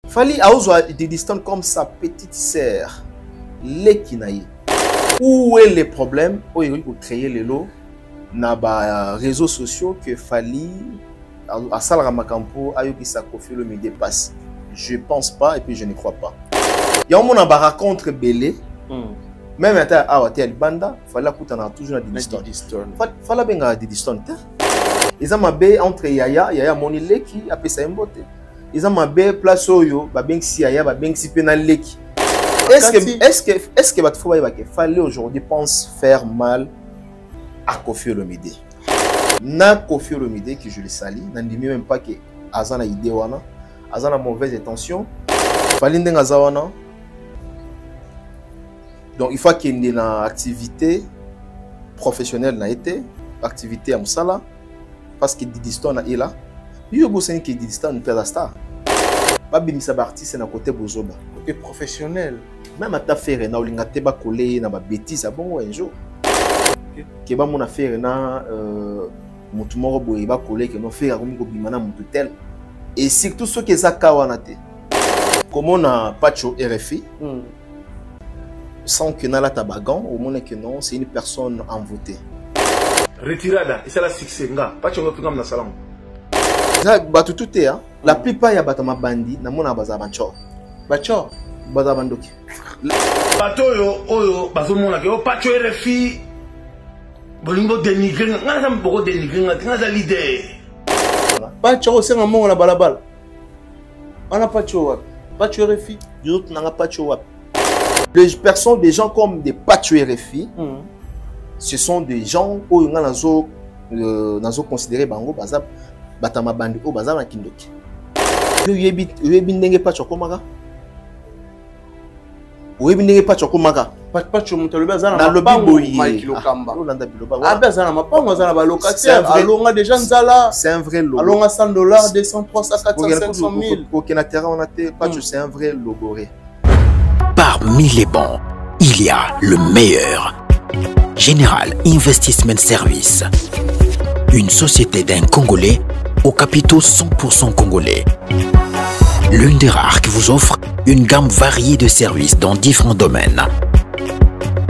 Fali a osé des distances comme sa petite sœur. Lekinaï. Où est le problème? Où est-ce qu'on crée les lots? Na ba réseaux sociaux que Fali à Salramakampo a eu qui sa Koffi Olomide dépasse. Je pense pas et puis je ne crois pas. Il y a un monde à rencontre belé. Même à Hotel Banda, Fala Koutana toujours des distances. Fala benga des distances. Ils ont mabé entre Yaya Moni Leki après ça mbote. Ils ont mabé place oyo ba beng si Yaya ba beng si penal Leki. Est-ce que votre foi fallait aujourd'hui pense faire mal à Koffi Olomide? Na Koffi Olomide que je le salue, n'andimi même pas que Azana idée wana, Azana mauvaise intention. Fallait ndenga zawana. Donc il faut qu'il y ait une activité professionnelle na été, activité à Moussala, parce que Didiston est là. Il y a beaucoup de Didiston est la star. Babi Missa Bartis c'est na côté bozoba. Côté professionnel. Même à ta faire na olinga teba collé na ba bêtise à bon un jour. Que ba mon affaire na mutu moko boye ba collé que no faire comme ko bimana mutu tel. Et surtout ceux qui zaka wana te. Comme on a Pacho RFI. Sans que Nala Tabagan, au moins que non, c'est une personne envoûtée. Retirada, et c'est la succès. Pas de comme dans salon. Tout est, la plupart ya batama bandi, na mona baza bancho. Bacho, baza bandoki. Bato yo, bazo mona ke o Pacho RFI. Bolingo dénigrer, ngana mboko dénigrer, ngana leader. Pacho c'est un mot la balabal. On a Pacho RFI, d'autres n'ont pas Pacho. Les personnes, des gens comme des Pacho RFI, ce sont des gens où on a considéré bango bazab batama bandi o bazab na kindoki. Yebi ndenge Pacho komaka. Yebi ndenge Pacho komaka. Pacho mutalo bazana na mapango Mike Lokamba. Olanda biloba. Bazana mapango bazana ba locataire, alonga des gens zala. C'est un vrai logo. Alonga $100, 200, 300, 400, 500 000. Aucun terrain on a été Pacho c'est un vrai logoré. Parmi les bons, il y a le meilleur. Général Investment Service. Une société d'un Congolais aux capitaux 100% congolais. L'une des rares qui vous offre une gamme variée de services dans différents domaines.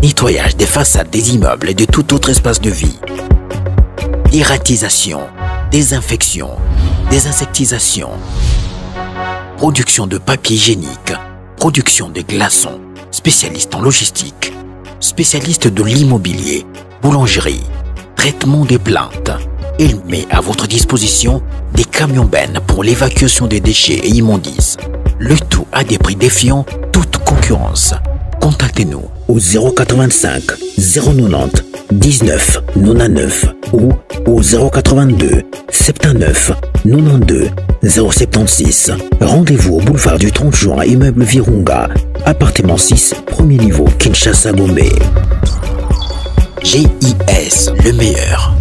Nettoyage des façades des immeubles et de tout autre espace de vie. Dératisation, désinfection, désinsectisation. Production de papier hygiénique. Production de glaçons, spécialiste en logistique, spécialiste de l'immobilier, boulangerie, traitement des plaintes. Il met à votre disposition des camions bennes pour l'évacuation des déchets et immondices. Le tout à des prix défiant toute concurrence. Contactez-nous au 085 090 19 99 ou au 082 79 92 076. Rendez-vous au boulevard du 30 juin, immeuble Virunga, appartement 6, premier niveau, Kinshasa Gombe. GIS, le meilleur.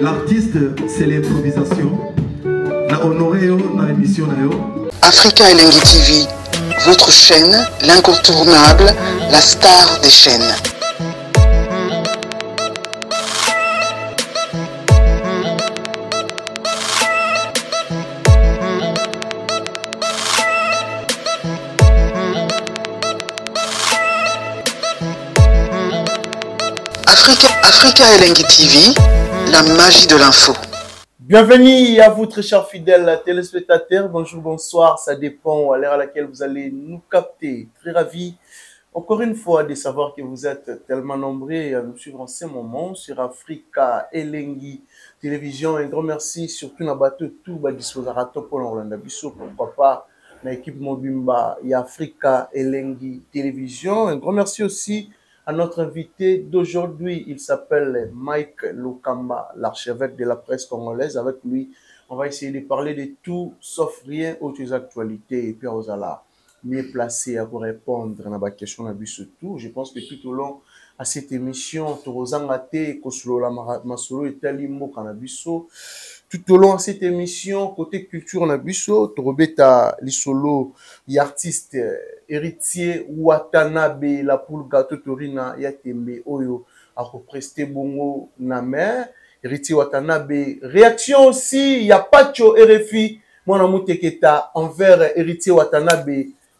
L'artiste, c'est l'improvisation. La honoré dans l'émission. Africa Elengi TV, votre chaîne, l'incontournable, la star des chaînes. Africa Elengi TV, la magie de l'info. Bienvenue à vous très chers fidèles téléspectateurs. Bonjour, bonsoir, ça dépend à l'heure à laquelle vous allez nous capter. Très ravi Encore une fois, de savoir que vous êtes tellement nombreux à nous suivre en ce moment sur Africa Elengi Télévision. Un grand merci, surtout na bateau tout ba disposarato pour Orlando Bisso, pourquoi pas na équipe Mobimba et Africa Elengi Télévision. Un grand merci aussi à notre invité d'aujourd'hui. Il s'appelle Mike Lukamba, l'archevêque de la presse congolaise. Avec lui, on va essayer de parler de tout sauf rien aux actualités et puis aux alarmes. Mieux placé à vous répondre à la question de surtout. Je pense que tout au long à cette émission, tout au long de cette émission, côté culture Nabiso, Torobeta Lisolo, l'artiste héritier Watanabe, la poule gâteau Torina, Yatembe, Oyo, à represter Bongo Namer, héritier Watanabe. Réaction aussi, il y a pas de RFI, mon amour Teketa, envers héritier Watanabe.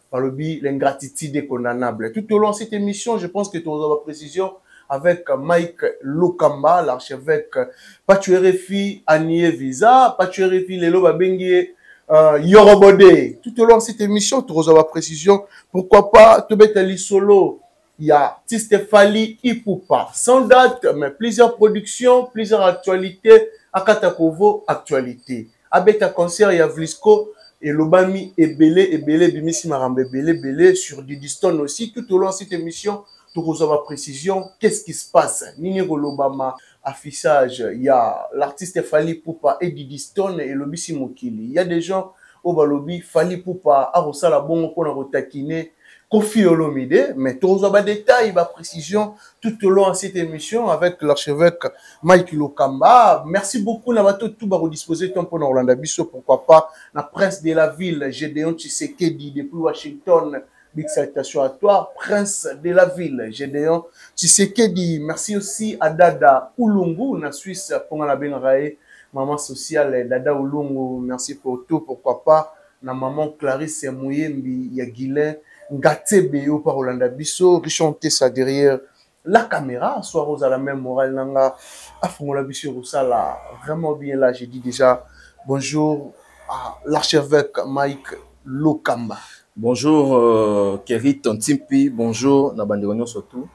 Par le biais l'ingratitude condamnable. Tout au long de cette émission, je pense que tu auras la précision avec Mike Lukamba, l'archevêque Patu RFI, Anie Visa, Patu RFI, Lelo Babengi, Yorobode. Tout au long de cette émission, tu auras la précision. Pourquoi pas, Tobetali Solo, il y a Tistéphali Ipupa. Sans date, mais plusieurs productions, plusieurs actualités. Akatakovo, actualité. Abeta concert, il y a Vlisco. Et l'Obami est belé, Bimisi Marambe belé, sur Didiston aussi. Tout au long de cette émission, tout au long de précision, qu'est-ce qui se passe? Nini l'Obama, affichage, il y a l'artiste Fali Poupa et Didiston et l'Obisi Mokili. Il y a des gens au Balobi, Fali Poupa, Arosala Bongo, qu'on a retaquiné, Kofi Olomide, mais tout au long de détails, précision, tout au long de cette émission avec l'archevêque Mike Lukamba. Merci beaucoup, n'a tout disposé temps pour Orlando Bisso, pourquoi pas, la prince de la ville, Gédéon Tshisekedi, depuis Washington, big salutation à toi, prince de la ville, Gédéon Tshisekedi. Merci aussi à Dada Ulungu, na Suisse, pour la Benrae, maman sociale, Dada Ulungu, merci pour tout, pourquoi pas, na maman Clarisse Mouyembi, Yaguilin, Ngatebe au par Orlando Bisso, chanter ça derrière la caméra, soit aux à la même morale, nanga, à Fongola Bisso, ça là, vraiment bien là, j'ai dit déjà bonjour à l'archevêque Mike Lukamba. Bonjour Kerry Tontimpi, bonjour Nabanderonio surtout.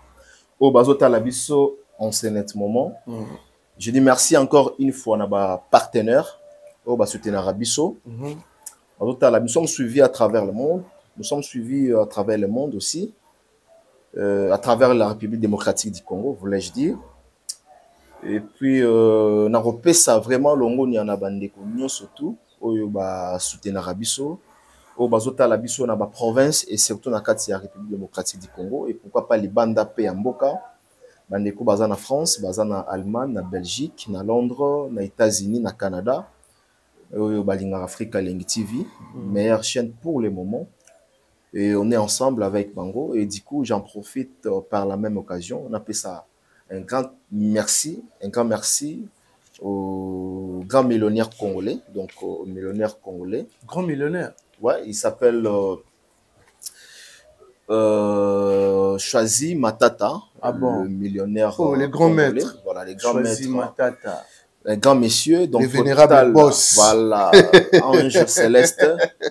Au Bazota Labisso en ce net moment. Je dis merci encore une fois à nos partenaires au Basoutenara Rabisso. Bazota Labisso, nous suivis à travers le monde. Nous sommes suivis à travers le monde aussi, à travers la République démocratique du Congo, voulais-je dire. Et puis, on a repéré ça vraiment, l'ongo n'y en a bandé comme surtout, au soutien Arabiso, au Bazota Labiso, dans la province et surtout dans la République démocratique du Congo. Et pourquoi pas les bandes AP en Boka, bandeko bazan en France, bazan en Allemagne, en Belgique, en Londres, en États-Unis, en Canada, au Balinga Africa Lengi TV, meilleure chaîne pour le moment. Et on est ensemble avec Bango. Et du coup, j'en profite par la même occasion. On appelle ça un grand merci au grand millionnaire congolais. Donc, au millionnaire congolais. Grand millionnaire? Ouais, il s'appelle Choisi Matata. Ah bon? Le millionnaire. Oh, les grands maîtres. Voilà, les grands Choisi maîtres. Matata. Un grand monsieur, donc les vénérables boss. Voilà, ange céleste,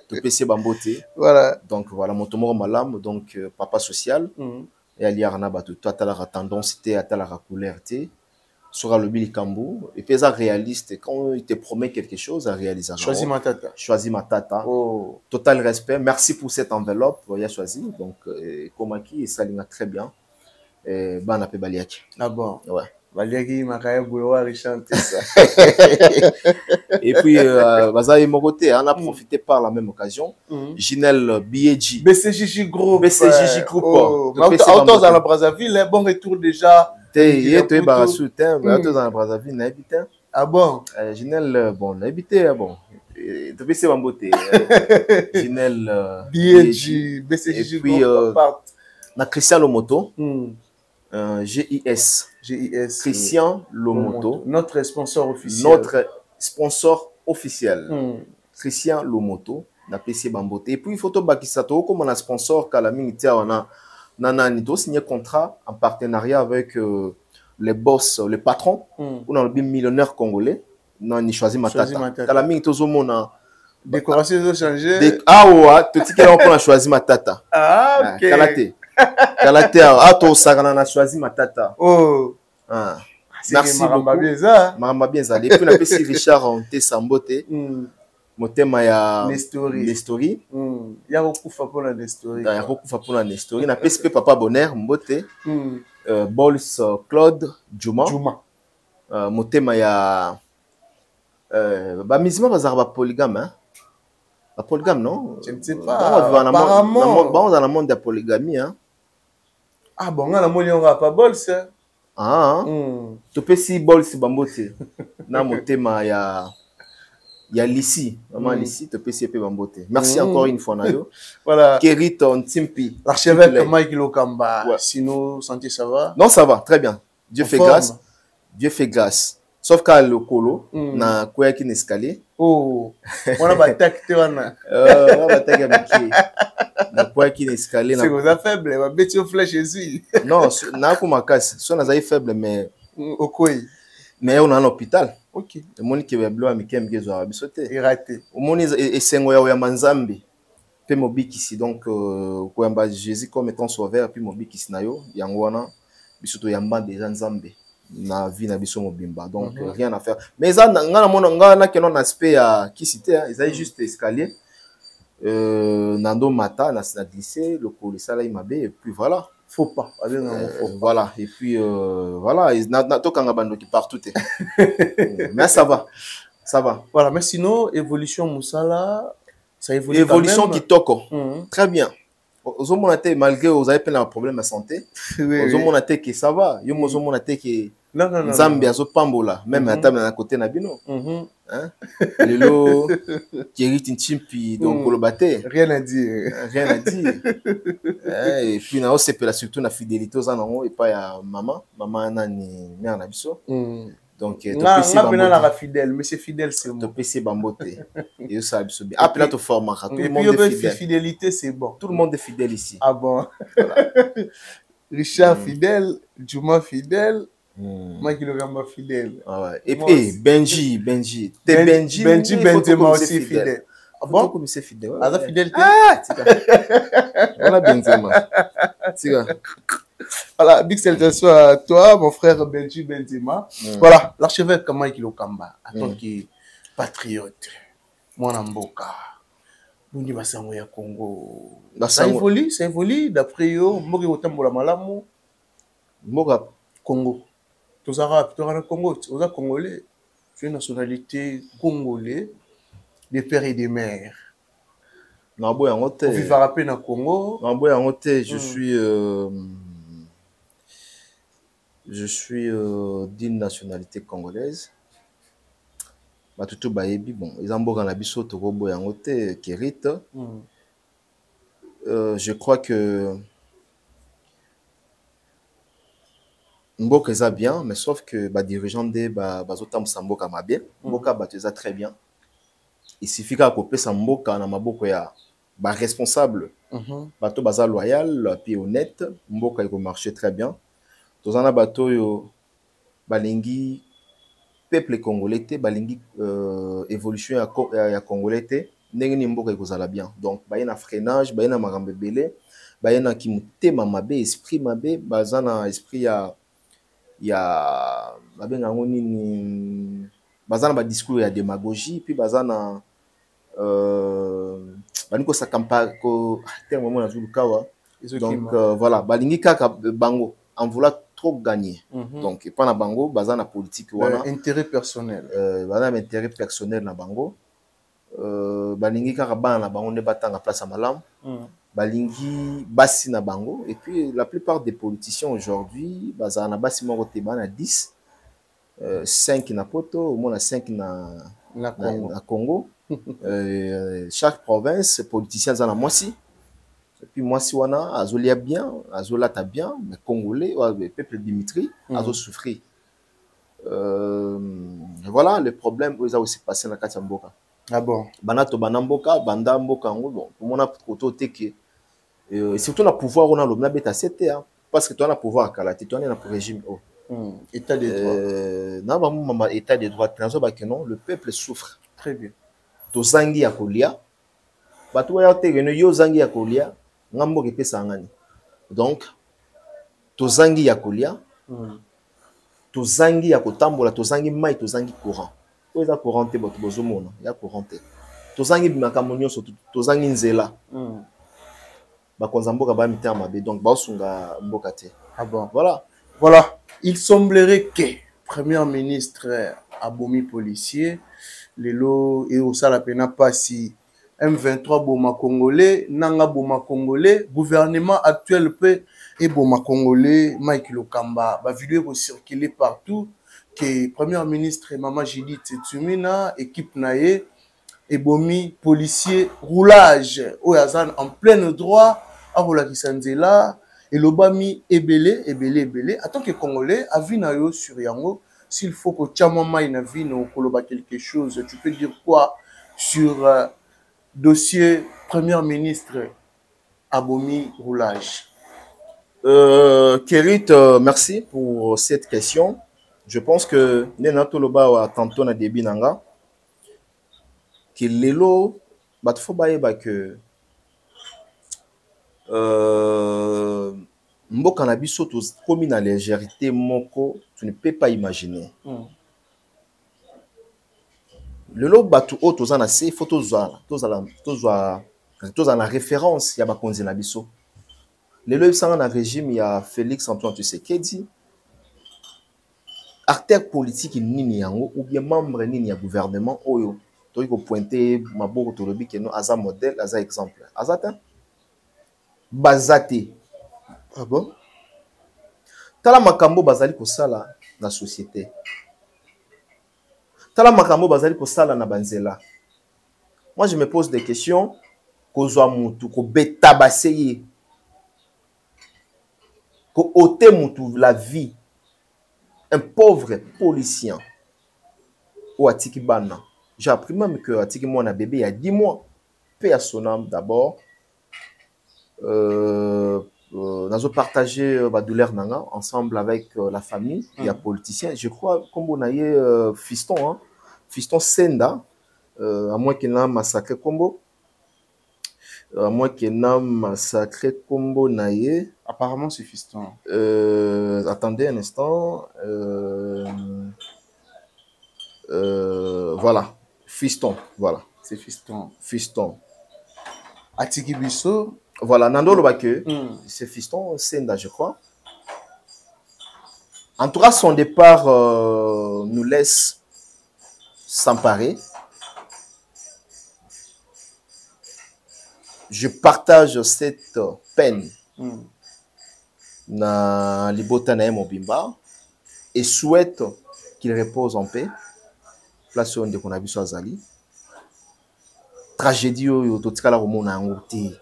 de PC Bamboté. Voilà. Donc voilà, mon tombeau malam, donc papa social. Et ali arnaba to toi la tendance c'était à la couleur sur le Billy Kambou. Et puis ça réaliste quand il te promet quelque chose à réaliser. Choisis ma tata. Choisis ma tata. Oh. Total respect. Merci pour cette enveloppe. Il a choisi donc Komaki et ça l'a très bien. Et bana pe baliaki. Ah bon. Ouais. Baliaki makaya boulevard chanter ça. Et puis Bazaï Mogoté, on a profité par la même occasion. Ginel Biedji. BCJJ Group. BCJJ Group. Autant dans la Brazzaville, bon retour déjà. Tu es barassou, tu es dans la Brazzaville, n'habite. Ah bon? Ginel, bon, n'habite, bon. Tu peux se Bamboté. Ginel Biedji, BCJJ Group. Et puis, na Christian Lomoto. GIS. Christian Lomoto. Notre sponsor officiel. Notre sponsor officiel. Christian Lomoto. Na PC Bamboté. Et puis, il faut que Bakisato, comme on a sponsor, Kalaminitia, on a Nito signé contrat en partenariat avec les boss, les patrons. On a le millionnaire congolais. On a choisi Matata. Kalaminitia, on a décoration de changer. Ah ouais, tu sais qu'on a choisi Matata. Ah, ok. Kalate. Caractère. Ah, toi, ça, on a choisi ma tata. Oh. Ah. Merci beaucoup. Maramba bien ça. Et puis on a aussi Richard Onté Sambote. Motema ya Nestori. Ya rokufa pour la Nestori. Ya rokufa pour la Nestori. Na PSP Papa Bonheur Mbote. Bols Claude Juma. Motema ya ba misima bazar ba polygame hein. Ba polygame non? Je ne sais pas. Apparemment. Dans le monde de la polygamie hein. Ah bon, on a mon lion pas Bols. Ah. Tu peux si Bols Bambote. Na motema ya Lissi, maman Lissi, tu peux si Bambote. Merci encore une fois Nayo. Voilà. Keriton Timpi. L'archevêque Mike Lokamba. Ouais. Sinon, santé ça va? Non, ça va, très bien. Dieu fait grâce. Dieu fait grâce. Sauf qu'à le colo, na quoi qui n'escalier. Oh, on a bataille tu vois na. On a bataille avec qui? Na quoi qui n'escalier. C'est vous a faible, ma bête au flèche Jésus. Non, na kuma casse. Soit na faible mais au quoi? Mais on a un hôpital. Ok. Le monde qui veut bloquer mais qui aime bien jouer bisoté. Il raté. Au monde et sengo ya manzambi. Pe mobiki ici donc quoi amba Jésus comme étant sauveur puis mobiki ici na yo yangwana bisoto yamba déjà nzambe. Na vie na biso mobimba donc rien à faire mais ça ngana mona ngana que non aspect à qui cité hein, ils avaient juste escalier nando mata na glissé le police là il m'a et puis voilà faut pas voilà et puis voilà na to kanga bando qui partout mais ça va voilà mais sinon évolution musala ça évolue évolution qui toko très bien aux malgré vous avez plein de problèmes de santé aux hommes que ça va yo aux hommes que non Zambia zo pambola même à table à côté na bino hein lelo Kérite Nchimpi donc le baté rien à dire et puis na osepela surtout na fidélité aux anango et pas ya maman nani mère na biso donc tu peux la fidèle mais c'est fidèle c'est bon PC bambote et ça biso bien appela to format tout le monde est fidèle fidélité c'est bon tout le monde est fidèle ici ah bon Richard fidèle Juma fidèle moi qui le gamba fidèle et puis Benji Benzema aussi fidèle ah bon comme c'est fidèle la fidélité voilà Benzema voilà, big salutation à toi, mon frère Benji Benzema. Voilà, l'archevêque Mike Lokamba, en tant que patriote, mon amboka, Bundi Basango ya Congo. Ça évolue d'après eux, Mori Otambola Malamu, Mora Congo. Tous Arabes, tous Arabes Congo, tous Arabes Congolais. Tu es nationalité congolais, des pères et des mères. Vous vivez à peine au Congo. Je suis d'une nationalité congolaise. Batutu bayebi bon, ils ont beau dans la biso to robo yangote Kérite. Je crois que Mboka est bien, mais sauf que les dirigeants de Bazotam Samboka m'a bien. Mboka bateza très bien. Il suffit qu'à couper Samboka na maboko ya ba responsable. Bato baza loyal puis honnête. Mboka il marcher très bien. Tozana bato yo balingi peuple congolais te balingi évolution ya congolais te ndenge ni mboka ikozala bien. Donc bayena freinage, bayena makambe belé, bayena kimutema mabe, esprit mabe, bazana esprit ya babenga ngoni ni bazana ba discours ya démagogie puis bazana baniko sa campagne ko terme mo na zulukawa. Donc voilà, balingi kaka bango en vouloir trop gagner. Donc pas na bango bazana politique wana intérêt personnel. Bazana intérêt personnel na bango. Balingi kaka bana na bango ne batanga place à malam. Balingi basi na bango et puis la plupart des politiciens aujourd'hui bazana basi moko te bana 10 5 na poto au moins 5 na Congo. Chaque province politicien zana moisi et puis moisi wana azolia bien azolata bien mais congolais le peuple Dimitri azo souffrir. Voilà le problème où ça aussi passé na kati mboka. Ah bon banato banamboka banda mboka ngo bon pour mona koto teke et surtout na pouvoir on a le na beta c'était parce que toi na pouvoir kala toi na pour régime état de droit na ba mama état de droit transo ba que non le peuple souffre très bien to zangi ya kolia bato ya te yo zangi ya kolia ngambo ke pesa ngani Donc, tozangi ya kolia, tozangi ya kotambola, tozangi mai, tozangi courant. Oza courant te bato bozomona, ya courant te. Tozangi makambo nyonso, tozangi nzela. Bakonza mboka ba mita mabe, donc baosunga mboka te. Ah bon. Voilà. Voilà. Il semblerait que Premier ministre abomi policier, lelo et au salapena passi M23 boma congolais, nanga boma congolais, gouvernement actuel peut et boma congolais, Mike Lokamba, ba vidéo va circuler partout que Premier ministre Maman Judith Tsumina, équipe naie et bomi policier roulage au Yazan en plein droit à Roulakisanzela et l'obami ebele en tant que congolais a vu nayo sur yango s'il faut que Tchamama ina vu no koloba quelque chose tu peux dire quoi sur dossier Premier ministre abomi roulage. Kerit, merci pour cette question. Je pense que Nena Toloba wa tantôt na début nanga que lelo bat faut baeba que mboka na biso to komi na légèreté moko tu ne peux pas imaginer. Lelo batu o toza na se faut toza na référence ya bakonzi na biso. Lelo sanga na régime ya Félix Antoine Tshisekedi acteur politique nini yango ou bien membre nini ya gouvernement oyo toyi ko pointer maboko tolobi ke no aza modèle aza exemple azata bazate. Ah bon? Tala makambo bazali ko sala na société, tala makambo bazali ko sala na banzela. Moi je me pose des questions kozwa mutu ko beta baseye ko ôter mutu la vie, un pauvre policier ou Atiki Bana. J'ai appris même que Atiki Mwana bébé il y a 10 mois. Paix à son âme d'abord. Nous avons partagé la douleur nanga ensemble avec la famille et les politiciens. Je crois comme on a eu Fiston, hein? Fiston Senda, à moins qu'il n'a massacré Combo. À moins qu'il n'a massacré Combo naïe. Apparemment c'est Fiston. Attendez un instant. Voilà. Fiston. Voilà. C'est Fiston. Fiston. Atiki Bisso. Voilà. Nando Lobake. C'est Fiston Senda, je crois. En tout cas, son départ nous laisse s'emparer. Je partage cette peine na libota na Mobimba et souhaite qu'il repose en paix. Place on de konabiso azali. Tragédie yo totikala komona yango te.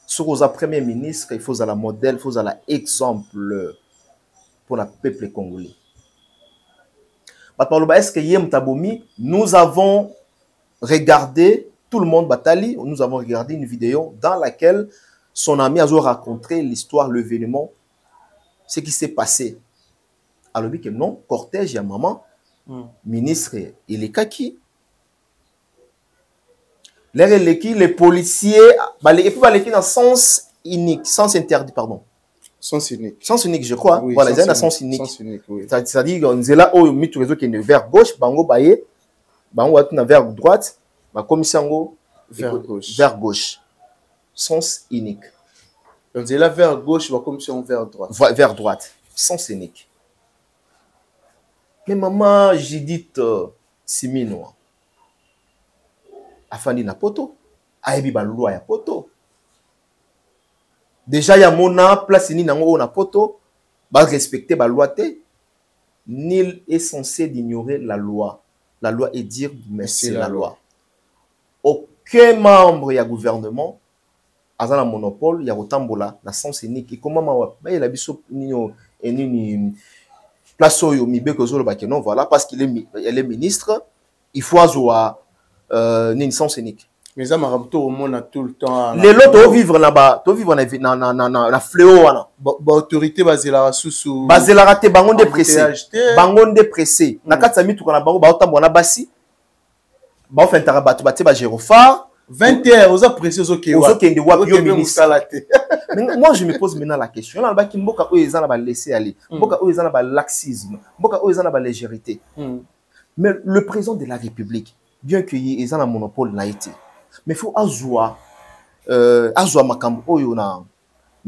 Sur aux premier ministre, il faut la modèle, il faut la exemple pour le peuple congolais. Est-ce que Yem Tabomi, nous avons regardé tout le monde Batali, nous avons regardé une vidéo dans laquelle son ami a raconté l'histoire, l'événement, ce qui s'est passé. Alors, il dit que non, cortège, il y a maman, ministre, il est kaki. Les policiers, et puis dans le sens unique, sens interdit, pardon. Sens unique. Sens unique, je crois. Oui, voilà, ils ont un sens unique. Sens unique, oui. C'est-à-dire qu'on est là, où mis tout réseau qui est vers gauche, bango baye, bango est vers droite, ma commission vers gauche. Vers gauche. Sens unique. On est là vers gauche, ma commission vers droite. Vers droite. Sens unique. Mais maman, j'ai dit Simino. Afandi na poto. Aebi balua ya poto. Déjà, il y a mon place ni nango na poto. Ba respecter ba loi te. Nul est censé d'ignorer la loi. La loi est dire mais c'est la loi. Aucun membre du gouvernement a un monopole, il y a autambola la sens unique. Et comment ma il a biso nino ni place oyo mibe ko zolo ba que non voilà parce qu'il est ministre, il faut azoa ni sens unique. Mais ça m'a rappelé au monde tout le temps. Les lots to vivre là-bas, to vivre na fléau wana. Ba autorité basée là sous basée là raté bangon dépressé. Na katsa mi tukana bango ba otambo na basi. Ba ofentara batu baté ba Gérophare, 20h, aux appréciés aux ministre. Moi, je me pose maintenant la question. Là, il y a laisser aller. Il y a laxisme. Il y a légèreté. Mais le président de la République, bien qu'il y ait un monopole, n'a été. Mais il faut avoir la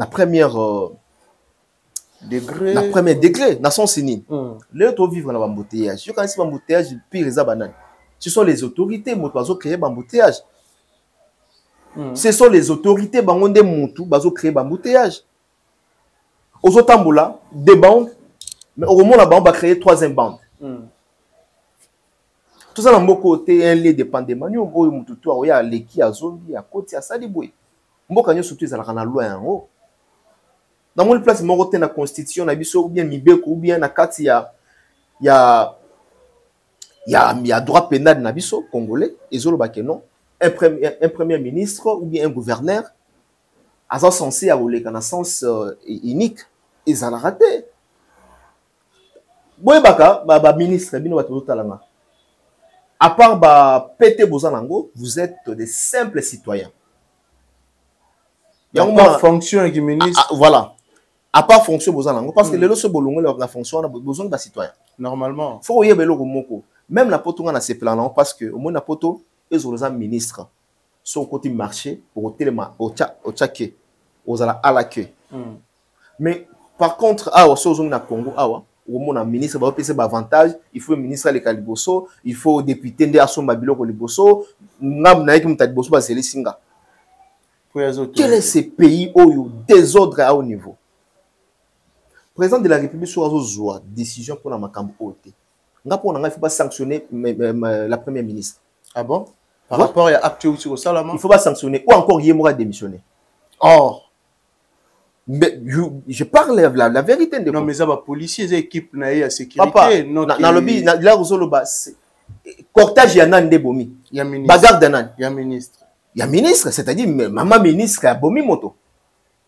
première degré. La première degré, nation signe. Les autres vivent dans l'embouteillage. Je connais l'embouteillage, pire les abanans. Ce sont les autorités qui ont créé l'embouteillage. Ce sont les autorités qui ont créé l'embouteillage. Aux autres tamboula, des bandes, mais au moment là-bas, on va créer 3e bande. Tout ça, dans mon côté, un lien dépendamment. Il y a l'équipe, il y a zombie, il y a côté, il y a saliboué. Moi, surtout, ils ont la loi en haut. Dans mon place, mon côté, la constitution, ou bien Mibeko, ou bien il y a droit pénal dans le congolais, et non. Un premier ministre ou bien un gouverneur, ils sont censés avoir un sens unique, ils ont raté. Ministre, à part pété Bozanango, vous êtes des simples citoyens. Il y a pas fonction qui ministre. Voilà. À part fonction Bozanango, parce que les autres bolongo la fonction on a besoin d'un citoyen. Normalement. Faut y avoir moko. Même la poto on a ces plans parce que au moins la poto ils ont les ministres sur le côté marché pour tellement au tchaké aux à la queue. Mais par contre à sur zone na Congo au moins un ministre va passer avantage, il faut un ministre à l'écaliboso, il faut député de asso mabilo ko liboso, ngam na ekim tadiboso ba zeli singa. Quel est ce pays où désordre à haut niveau? Président de la République sur la décision pour la Makambo OT. Il ne faut pas sanctionner la première ministre. Ah bon? Par rapport à l'acte sur Salama? Il ne faut pas sanctionner. Ou encore, il y démissionner. Or, mais je parle la vérité. Non, mais ça va, policiers, les équipes, la sécurité. Dans le lobby, là où cortège, il y a un débomi. Il y a ministre. Bagarre d'un. Il y a ministre. Il y a ministre, c'est-à-dire, maman ministre a bomi moto.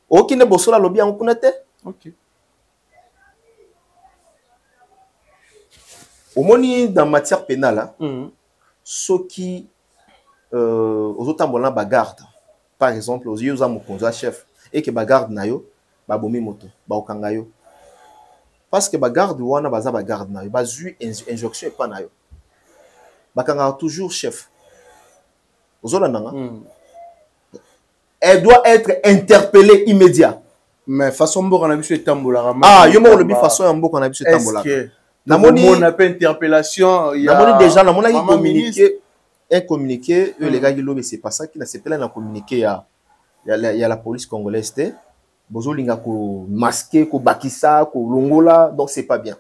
Aucune bosso la lobby en connaît. Ok. Au moins, dans matière pénale, ceux qui aux autres bagarre, par exemple, aux yeux de chef, et que bagarre nayo, babomi moto, baokangayo. Parce que bagarre wana bagarre nayo, bazu injonction et pas nayo. Bakanga toujours chef. Aux autres elle doit être interpellée immédiat. Mais façon bon on a vu ce tambola. Ah, yo mo le bi façon bon on a vu ce tambola. On a pas interpellation. Il y a déjà un communiqué. Les gars qui c'est pas ça qui n'a c'est pas un communiqué. Il y a la police congolaise. Bozo linga ko masqué, ko bakisa, ko longola, donc c'est pas bien.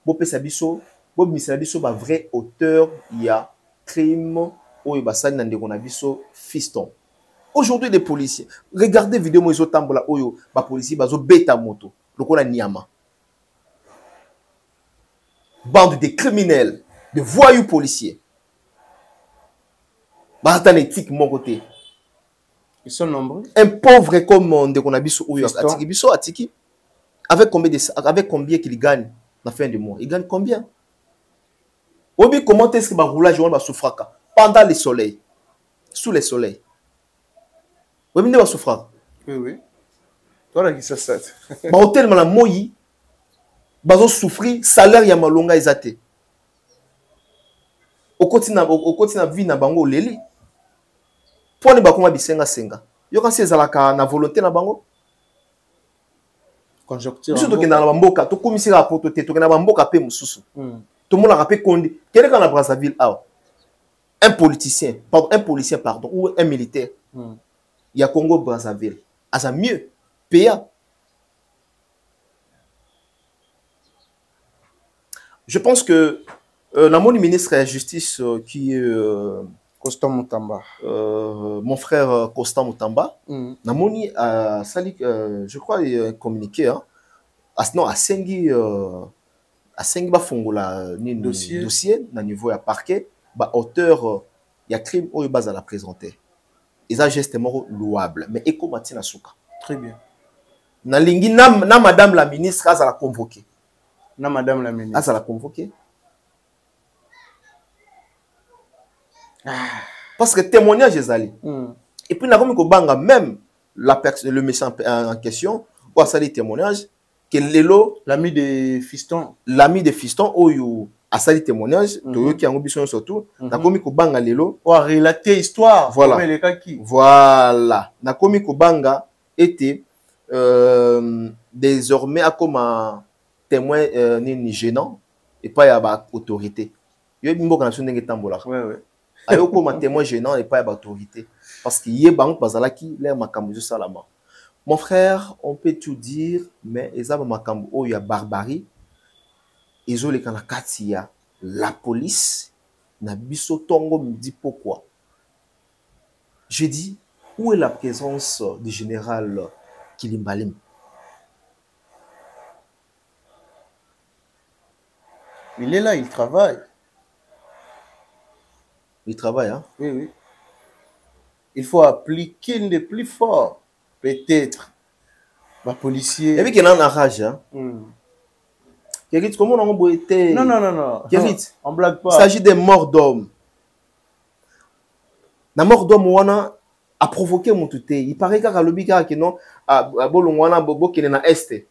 Bope sabiso, bob misabiso ba vrai auteur, il y a crime ou basani nande qu'on a biso fiston. Aujourd'hui les policiers, regardez vidéo mo tambola oyo ba policier bazo beta moto, lokola niama. Bande de criminels, de voyous policiers. Baratan éthique mon côté. Ils sont nombreux. Un pauvre comme on a biso atiki. Avec combien qu'il gagne la fin du mois? Il gagne combien? Obi comment est-ce que ba roulage va souffrir pendant le soleil, sous le soleil. Obi ne va souffrir. Oui. Toi là qui ça. Ba hôtel mala moyi. Bazo souffrir salaire ya malonga ezate. Au quotidien vie na bango leli. Pour ne pas comment bisenga senga. Yo quand c'est zalaka na volonté na bango. Conjoncture. Biso to kena na bamboka to komisi rapport to kena bamboka pe mususu. To mona rapé kondi. Quel quand na Brazzaville a un policier pardon ou un militaire. Il y a Congo Brazzaville. À ça mieux payant. Je pense que mon ministre de la Justice qui est Constant Mutamba. Mon frère Constant Mutamba, Namoni a sali, je crois, communiqué. Non, à Sengi ba fongola dossier na niveau ya parquet, ba auteur ya crime ou base à la présenter. Ils ont geste louable, mais eko matina souka. Très bien. Na lingi na madame la ministre a la convoquer. Na madame la ministre. Ah, ça l'a convoqué. Parce que témoignage est allé. Et puis, nous avons même le méchant en question, ou à ça des témoignages, que Lelo, l'ami de Fiston, Oyo, à ça des témoignages, qui a ambition surtout, nous avons Kobanga Lelo, ou à relater l'histoire. Voilà. Voilà. Nakomi Kobanga était désormais comme un témoin ni gênant et pas à l'autorité. Il y a une bonne nation qui tambola. Ouais. Ayo comme un témoin gênant et pas à l'autorité. Parce qu'il y a banque bazala qui l'air makambo salama. Mon frère, on peut tout dire, mais ils ont makambo oh il y a barbarie. Ils ont les kanakatia la police na biso tongo me dit pourquoi. Je dis, où est la présence du général Kilimbalim? Il est là, il travaille. Il travaille, hein? Oui. Il faut appliquer une des plus forts, peut-être. Ma policier. Et puis qu'il en a rage, hein? Kérit, comment on a été? Non. Kérit, on blague pas. Il s'agit des morts d'hommes. La mort d'homme a provoqué mon touté. Il paraît qu'à l'obika que non, à Bolongwana, Bobo qui est dans l'Est.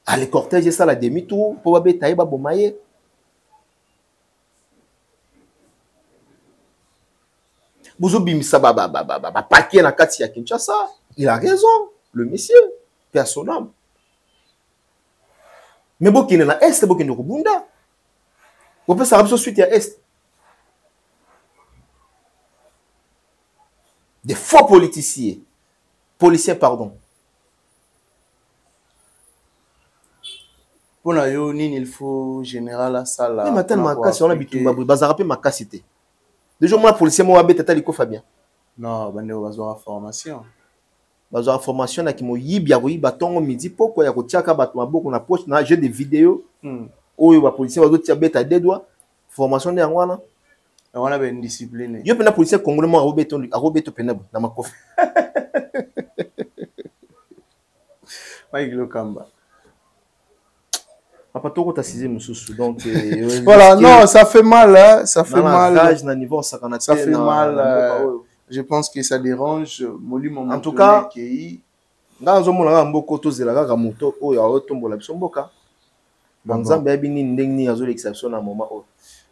À les cortèges, ça la demi-tour, pour avoir taïba bomaye. Bozo bimisa paquet na kati ya Kinshasa. Il a raison, le monsieur, personnel. Mais bon qui est dans l'Est, bon qui est dans Bunda. On peut s'arrêter suite à l'Est. Des faux policiers, pardon. Pour la yoni, il faut général à ça là. Mais maintenant, ma casse, on a bitumba, bazarape ma cassité. Déjà, moi, policier, moi, abé tata liko Fabien. Non, bande bazora formation. Bazora formation, na ki mo yibia ko yiba tongo midi pourquoi ya ko tiaka bato maboko na poche na j'ai des vidéos. Oyo ba policier bazo tia beta deux doigts. Formation de ngwana. On a une discipline. Yo pena policier congolais mo arobeto pena na makofi. Mike Lokamba. Papa toko ta 6e mususu donc voilà, non, ça fait mal hein, ça fait mal. Na niveau ça fait mal. Je pense que ça dérange en tout cas dans mona mboko to zelaka ka moto oyo otombola biso mboka. Nzambe abini ndengni azo l'exception na moment oyo.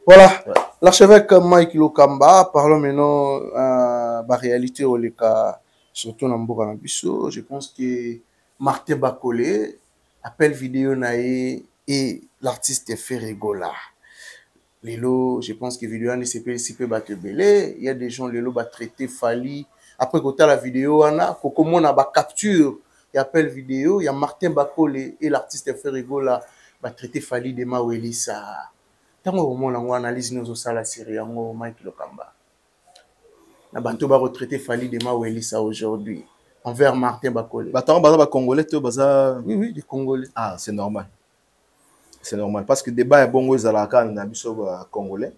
Voilà, l'archevêque Mike Lokamba, parlons maintenant la réalité au cas surtout dans mboka na biso. Je pense que Martin Bakole appelle vidéo nae et l'artiste Ferregola. Lelo, je pense que vidéo ne s'est pas battu belé. Il y a des gens lelo va traiter Fali. Après quand la vidéo ana, comment on a ba capture, il appelle vidéo, il y a Martin Bakole et l'artiste Ferregola va traiter Fali de Mawelisa. Tant au moment on analyse nos sala série en Mike Lokamba. Na banto ba retraiter Fali de Mawelisa aujourd'hui envers Martin Bakole. Bato ba congolais to baza oui, des Congolais. Ah, c'est normal. C'est normal parce que débat est bon aux alaka na biso congolais.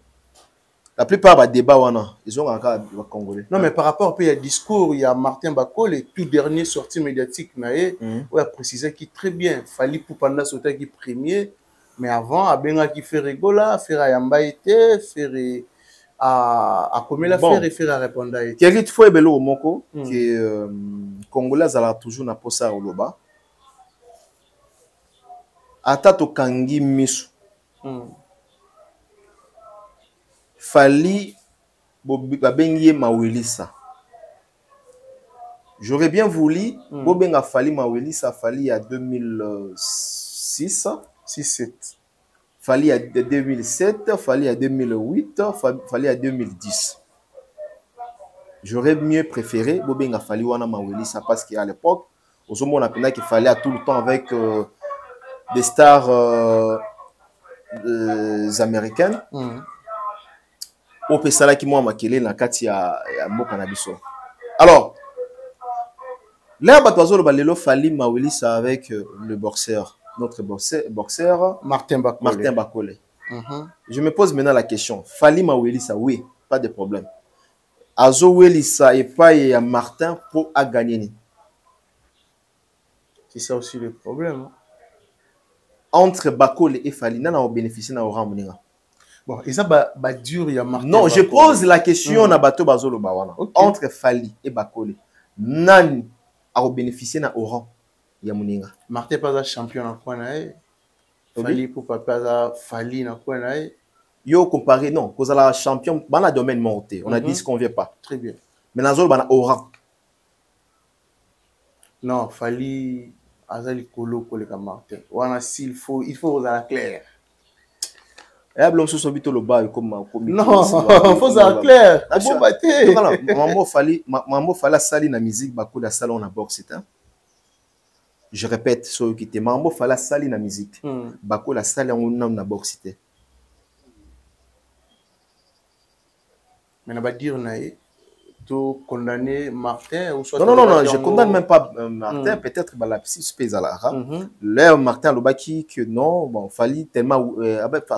La plupart des débats ils ont encore congolais. Non mais par rapport au discours, il y a Martin Bakole, tout dernier sortie médiatique naé, où il a précisé qu'il très bien fallait pour pendant ce temps qui premier, mais avant à benga qui fait rigola, faire ayamba été, faire à comme la faire et faire à répondre à été. Kérit faut ebelo moko que congolais ala toujours na posa oloba. Ata to kangi misu. Fali babengi Mawelisa. J'aurais bien voulu bobenga Fali Mawelisa Fali à 2006, 6-7. Fali à 2007, Fali à 2008, Fali à 2010. J'aurais mieux préféré bobenga Fali wana Mawelisa parce qu'à l'époque, au moment on a qu'il fallait à tout le temps avec des stars américaines. Au pesala qui moi makele na kati ya mboka na biso. Alors, là batozo le balelo Fali Mawelisa avec le boxeur, notre boxeur Martin Bakole. Je me pose maintenant la question, Fali Mawelisa oui, pas de problème. Azo Welisa et pas ya Martin pour à gagner. C'est ça aussi le problème. Entre Bakole et Fali, nana au bénéficier na oramboninga. Bon, et ça, dur, il y a marqué. Non, je pose la question na bato bazolo bawana. Entre Fali et Bakole, nani a bénéficié na Oran ya Muninga. Martin pas champion na quoi na Fali pour papa Fali na quoi na Yo comparé non, cause la champion bana domaine monté. On a dit ce qu'on vient pas. Très bien. Mais na zolo bana Oran. Non, Fali azali kolo koleka Martin. Wana s'il faut la clair. Et blom so bito lo ba comme non, faut ça clair. Bon baté. Maman Fali sali na musique Bakole salon na boxe c'est hein. Je répète so qui te Maman Fali sali na musique. Bakole sali on na boxe c'était. Mais on va dire to condamner Martin ou soit non, je condamne même pas Martin, peut-être la psy pèse à la là Martin Lobaki que non, bon Fali tellement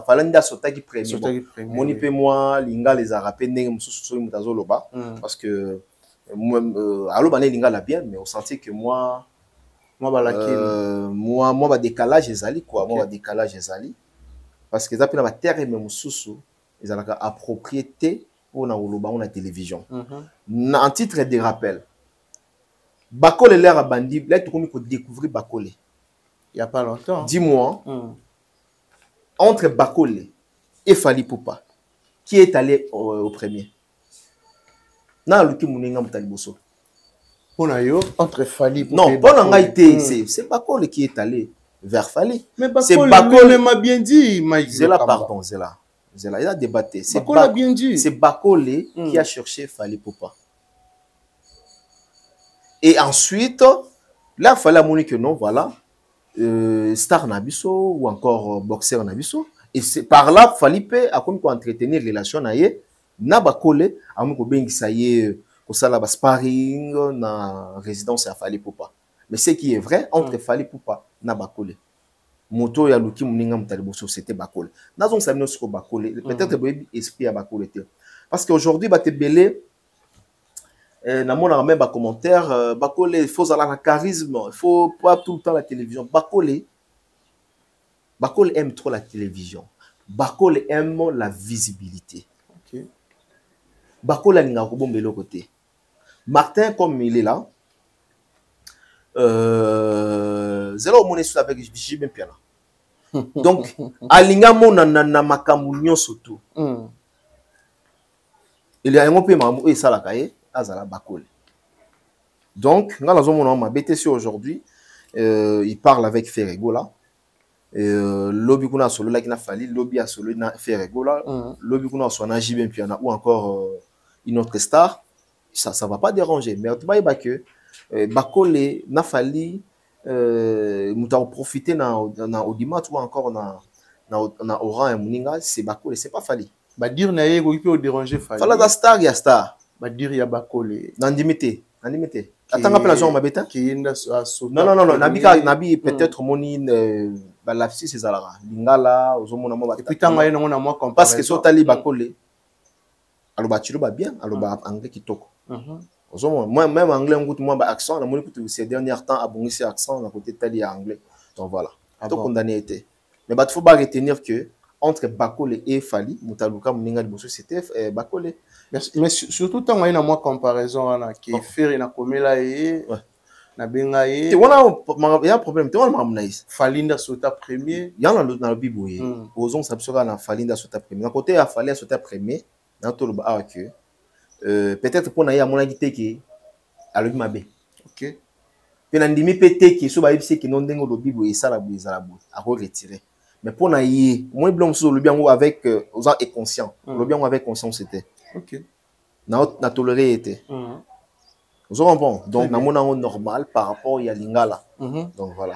fallait nda sota qui premier. Moni pe moi linga les arapé ndenge mususu mutazo loba parce que allo bané linga la bien mais on sentait que moi ba décalage ezali quoi, moi ba décalage ezali parce que ça pe na ba terre mais mususu ezalaka à propriété pour la télévision. En titre de rappel, Bakole l'air à bandit, là tu comme découvrir Bakole. Il n'y a pas longtemps. Dis-moi, entre Bakole et Fali Poupa, qui est allé au premier? Na luki muninga mutaliboso. Entre Fali Poupa. Non, pas n'a été, c'est Bakole qui est allé vers Fali. Mais Bakole m'a bien dit, Zela pardon, Zela. Il a débattu. C'est Bakole qui a cherché Fali Poupa. Et ensuite, là, il fallait montrer que non, voilà, star Nabiso ou encore boxeur Nabiso. Et c'est par là, Fali a comme entretenir les relations na Bakole, a comme bien ça y est, au salaba sparring, na résidence à Fali Poupa. Mais ce qui est vrai, entre Fali Poupa na Bakole. Moto ya luki muninga mutaliboso c'était Bakole. Nazon samino siko Bakole, peut-être boyebi esprit à Bakole te. Parce qu'aujourd'hui ba te belé na mona même ba commentaire Bakole il faut avoir un charisme, il faut pas tout le temps la télévision. Bakole aime trop la télévision. Bakole aime la visibilité. OK. Bakole ninga ko bombelo côté. Martin comme il est là zéro monnaie sur avec JB Piana. Donc alinga mona na makambu nyonso tout. Il y a un peu mamu et ça la kaye azala Bakole. Donc ngala zo mona ma BTC aujourd'hui il parle avec Ferrego là. Lobby kuna solo là qui na Fali, lobby a solo na Ferrego là, lobby kuna so na JB Piana ou encore une autre star. Ça va pas déranger mais tu vas que Bakole na Fali muta profiter na audimat ou encore na Oran et Muninga c'est Bakole c'est pas Fali ba dire na yego qui peut déranger Fali fala da star ya star ba dire ya Bakole nandimité atanga pela zone mabeta qui inda non nabi peut-être moni ba lafsi c'est zalara lingala ozomona mo ba puis tanga yeno na moi parce que so tali Bakole aloba chilo ba bien aloba anglais kitoko moi même anglais on goûte moi accent la monnaie que ces derniers temps a bon ici accent à côté tali anglais donc voilà tout condamné était mais il faut pas retenir que entre Bakole et Fali mutaluka muninga liboso c'était Bakole mais surtout tant on a moi comparaison là qui faire na komela et na benga et tu vois il y a un problème tu vois mamnaïs Falinda sota premier il y en a dans le biboye osons s'absura na Falinda sota premier na côté à Fali sota premier dans tout le bas que peut-être pour naïa mon agité qui a le mabe. OK. Puis nandimi pété qui so ba yebise qui non dengo lo bibo et ça la a retirer. Mais pour naïe, moi blom so le bien avec aux est conscient. Le bien avec conscience c'était. OK. Na toléré était. Vous comprenez? Donc na mona normal par rapport à lingala. Donc voilà.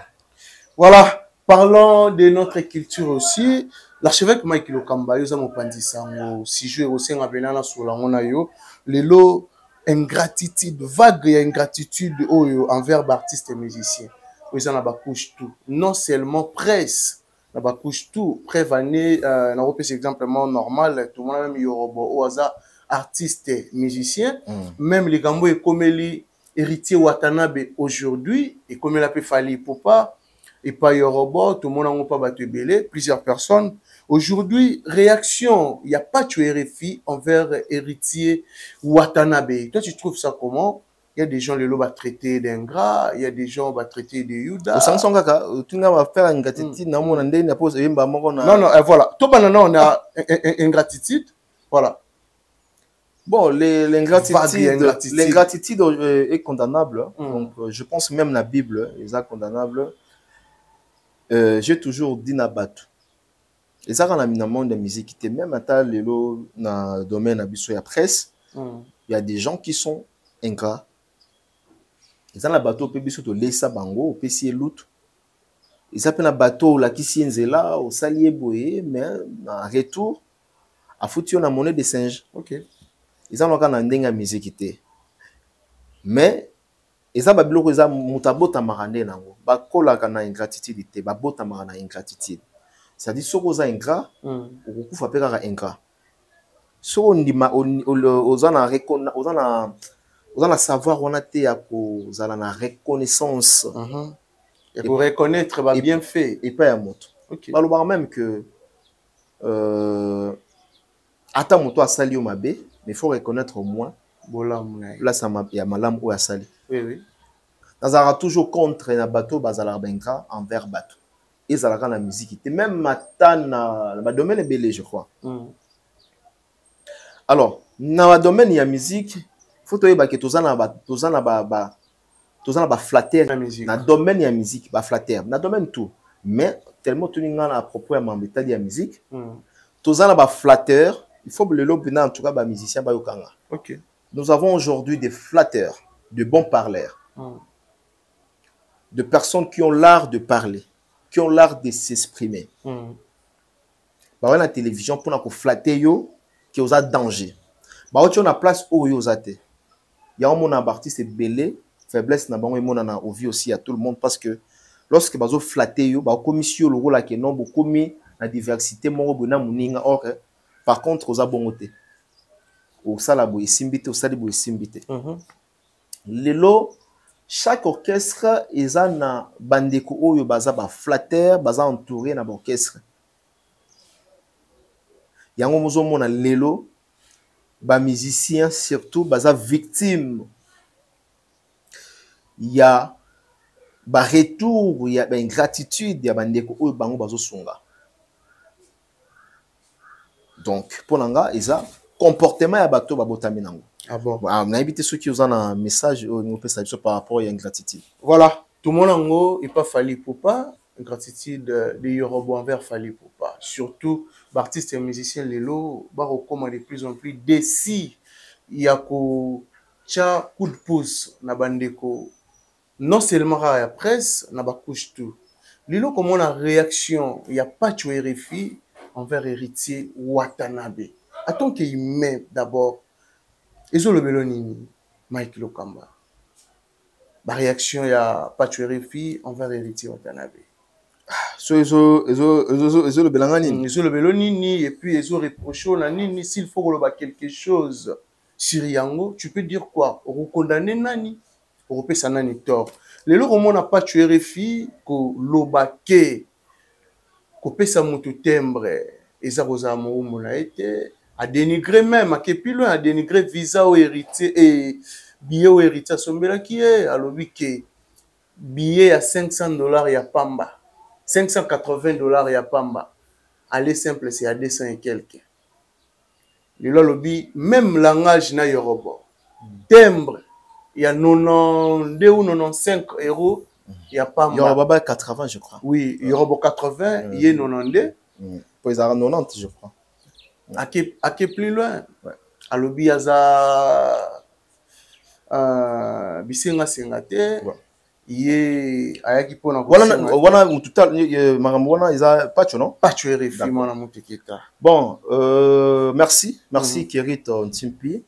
Voilà, parlons de notre culture aussi. L'archevêque Mike Lokamba yoza mopandi sango si jouer au sein abenana sur la ngona yo lelo ingratitude vague ya ingratitude envers artistes et musiciens. Oza na ba couche tout. Non seulement presse na ba couche tout prévané na repère exemplement normal tout le monde même yorobo oza artiste musicien même les gambo et komeli héritier Watanabe aujourd'hui et comme il a pu Fali Poupa et pas Yorobo tout le monde n'a pas battu belé plusieurs personnes Aujourd'hui, réaction, il n'y a pas de RFI envers héritier Watanabe. Toi, tu trouves ça comment? Il y a des gens, les lots vont traiter d'ingrats, il y a des gens, vont traiter de Yuda. Au sens kaka, tu n'as pas faire ingratitude, n'a mon andé n'a pas yemba moko na. Non, voilà. Tout banana, on a ingratitude. Voilà. Bon, l'ingratitude est condamnable. Donc, je pense même la Bible est condamnable. J'ai toujours dit na batu. Et ça, quand on a mis dans le monde de la musique, même à dans le domaine de la presse, il y a des gens qui sont ingrats. Ils ont un bateau qui est laissé bango, qui est lout. Ils ont un bateau qui est là, au salier boé, mais en retour, à foutu une monnaie de singe. Ok. Ils ont un dengue musique. Mais, ils ont un bateau qui est mutabota marane nango. Ba kola kana ingratitude te, ba bota marana ingratitude. C'est-à-dire que si vous êtes ingrat, vous pouvez faire ingrat. Si vous avez savoir, vous avez la reconnaissance. Et pour reconnaître, va bien fait. Et pas un mot. Alors même que attends moto a sali au mabé, mais il faut reconnaître au moins. Là, ça m'a y a malam ou a sali. Oui, oui. Nous avons toujours contre un bateau bazala bengra envers bateau. Ils ont la musique. Même maintenant, dans le domaine est belé, je crois. Alors, dans le domaine de la musique, il faut que tu aies flatteur. Dans le domaine de la musique, flatteur. Dans le domaine tout. Mais, tellement tu as à propos de la musique, tu as flatteur. Il faut que le lobby, en tout cas, les musiciens, nous avons aujourd'hui des flatteurs, de bons parleurs, de personnes qui ont l'art de parler, qui ont l'art de s'exprimer. Bah, la télévision pour nous flatter yo qui ont danger. Bah, on a place où yo zate. Il y a un artiste belé faiblesse na bango et mon au vie aussi à tout le monde parce que lorsque bazo flatter yo ba commission le rôle que non beaucoup mis la diversité mon bona muninga or par contre aux abongoté. Au salabo isimbite au salibo isimbite. Lelo chaque orchestre ils ont na bandeko oyo baza ba flatteur baza entouré na orchestre. Yango mozo mona lelo ba musiciens surtout baza victime. Il y a ba retour, il y a ba ingratitude, il y a bandeko oyo bango bazo songa. Donc pour nanga isa comportement ya bato babotami nango. Ah bon. On a évité ceux qui ont un message par rapport à l'ingratitude. Voilà. Tout le monde n'est pas fallu pour pas. Ingratitude de Yorobo envers fallu pour pas. Surtout, artistes et musiciens, les lots, recommandent de plus en plus d'ici. Il y a coup de pouce, na bandeko. Non seulement à la presse, na ba couche tout. Les lots, comme on a réaction, il n'y a pas de RFI envers héritier Watanabe. Attends qu'il met d'abord. Ils ont le Belonini, Mike Lokamba. La réaction, il y a pas de RFI envers héritier Watanabe. Ils ont le Belangani. Ils ont le Belonini et puis ils ont reproché Nani. S'il faut relever quelque chose sur Yango, tu peux dire quoi? On condamne Nani. On repère ça Nani tort. Les lots, on n'a pas de RFI, qu'on l'obake, qu'on paie sa moto timbre, et ça, vous avez été. À dénigrer même, à plus loin, à dénigrer visa au héritier et billet au héritier Sombela qui est, alors oui que billet à $500 il y a Pamba, $580 il y a Pamba, aller simple c'est à 200 et quelques. Le lobby, même langage na Yoruba, timbre, il y a 92 ou 95 euros, il y a Pamba. Yoruba 80 je crois. Oui, Yoruba 80, il y a 92. Pour les 90 je crois. À qui plus loin, à l'obi aza bisenga sengate yé ayaki pona ko wana total makambo wana isa patcho non patcho RFI mona muteketa. Bon merci Kerit Ntimpi.